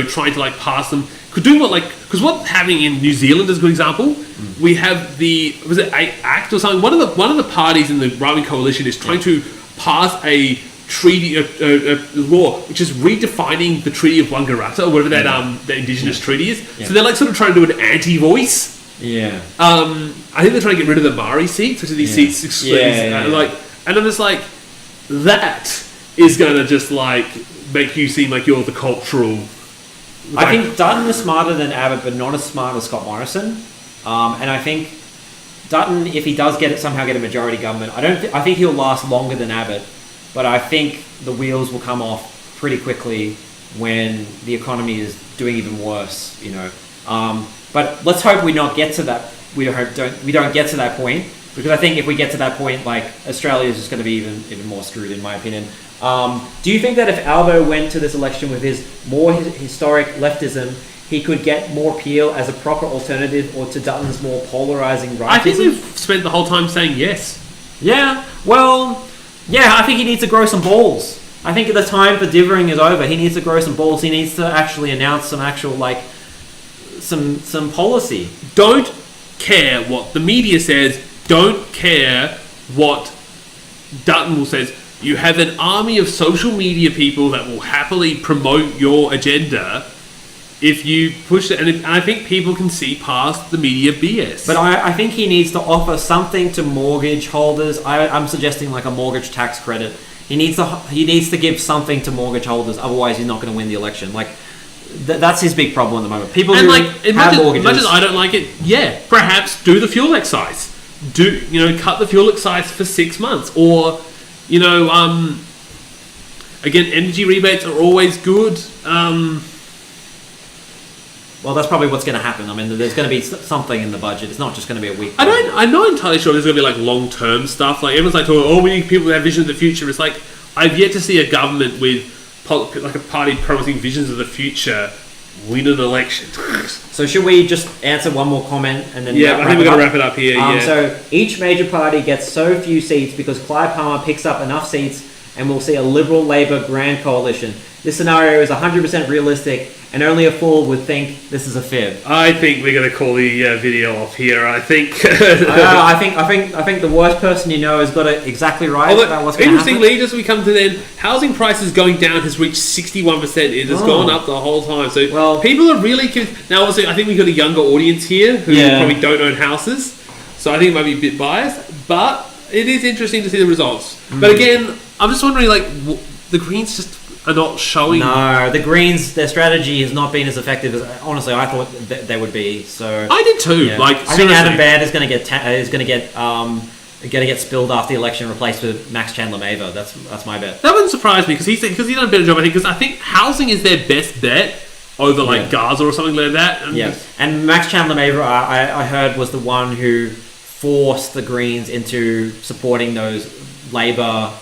trying to, pass them... Could do because what's happening in New Zealand is a good example. We have was it ACT or something? One of the parties in the right-wing coalition is trying to pass a treaty, a law which is redefining the Treaty of Wangaratta or whatever that indigenous treaty is. Yeah. So they're sort of trying to do an anti-voice. Yeah. I think they're trying to get rid of the Maori seats, which are these seats and I'm just that is going to just make you seem like you're the cultural. I think Dutton is smarter than Abbott, but not as smart as Scott Morrison. And I think Dutton, if he does somehow get a majority government, I think he'll last longer than Abbott. But I think the wheels will come off pretty quickly when the economy is doing even worse. But let's hope we not get to that. We don't get to that point, because I think if we get to that point, Australia is just going to be even more screwed, in my opinion. Do you think that if Albo went to this election with his more historic leftism, he could get more appeal as a proper alternative, or to Dutton's more polarizing rightism? I think we've spent the whole time saying yes. Yeah, well, I think he needs to grow some balls. I think the time for divering is over. He needs to grow some balls. He needs to actually announce some actual, some policy. Don't care what the media says. Don't care what Dutton says. You have an army of social media people that will happily promote your agenda if you push it. And I think people can see past the media BS. But I think he needs to offer something to mortgage holders. I'm suggesting a mortgage tax credit. He needs to give something to mortgage holders. Otherwise, he's not going to win the election. That's his big problem at the moment. People who have mortgages. As much as I don't like it, perhaps do the fuel excise. Cut the fuel excise for 6 months, or... again, energy rebates are always good. Well, that's probably what's going to happen. I mean, there's going to be something in the budget. It's not just going to be a week. I'm not entirely sure there's going to be like long-term stuff. Like everyone's like, oh, we need people that have vision of the future. It's like I've yet to see a government with like a party promising visions of the future win an election. So should we just answer one more comment and then I think we're going to wrap it up here. So each major party gets so few seats because Clive Palmer picks up enough seats and we'll see a Liberal-Labor grand coalition. This scenario is 100% realistic and only a fool would think this is a fib. I think we're going to call the video off here. I think I think the worst person you know has got it exactly right about what's going to happen. Interestingly, just we come to then, housing prices going down has reached 61%. It has gone up the whole time. So people are really now. Also, I think we've got a younger audience here who probably don't own houses. So I think it might be a bit biased, but it is interesting to see the results. But again, I'm just wondering, like, the Greens just are not showing. No, the Greens, their strategy has not been as effective as honestly I thought they would be. So I did too. Yeah. Like, I think Adam Baird is going to get spilled after the election, replaced with Max Chandler Mather. That's my bet. That wouldn't surprise me because he's done a better job. Because I think housing is their best bet over like Gaza or something like that. And Max Chandler Mather, I heard, was the one who forced the Greens into supporting those Labor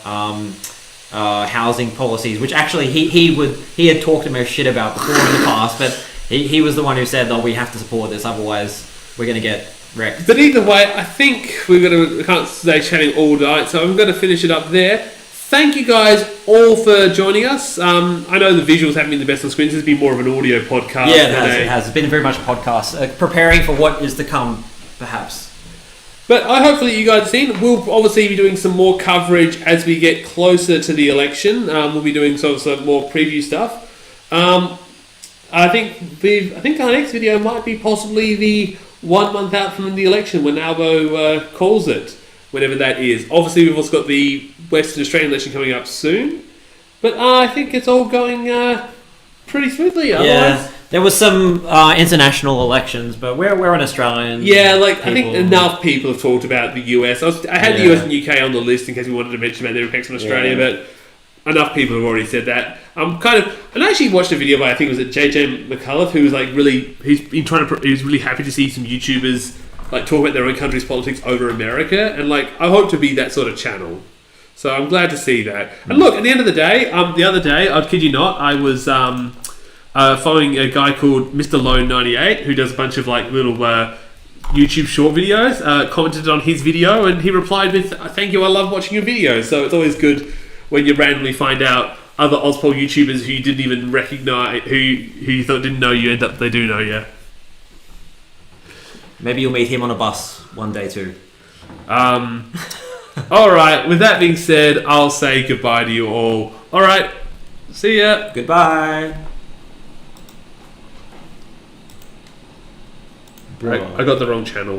housing policies, which actually he had talked about shit about before in the past, but he was the one who said, "Oh, we have to support this, otherwise we're going to get wrecked." But either way, I think we can't stay chatting all night, so I'm going to finish it up there. Thank you guys all for joining us. I know the visuals haven't been the best on screens. It's been more of an audio podcast. Yeah, it has. It's been very much a podcast, preparing for what is to come, perhaps. But hopefully you guys have seen. We'll obviously be doing some more coverage as we get closer to the election. We'll be doing some more preview stuff. I think our next video might be possibly the 1 month out from the election when Albo calls it, whenever that is. Obviously, we've also got the Western Australian election coming up soon. But I think it's all going pretty smoothly. Otherwise. There was some international elections, but we're an Australian. Yeah, I think enough people have talked about the US. I had the US and UK on the list in case we wanted to mention about their impacts on Australia, but enough people have already said that. And I actually watched a video by, I think it was JJ McCullough, who was like he's really happy to see some YouTubers like talk about their own country's politics over America, and like I hope to be that sort of channel. So I'm glad to see that. And look, at the end of the day, the other day, I kid you not, I was following a guy called Mr. Lone 98 who does a bunch of like little YouTube short videos. Commented on his video and he replied with, "Thank you, I love watching your videos." So it's always good when you randomly find out other AusPol YouTubers who you didn't even recognise, who you thought didn't know you, end up they do know you. Maybe you'll meet him on a bus one day too. Alright, with that being said, I'll say goodbye to you all. Alright, see ya. Goodbye. I got the wrong channel.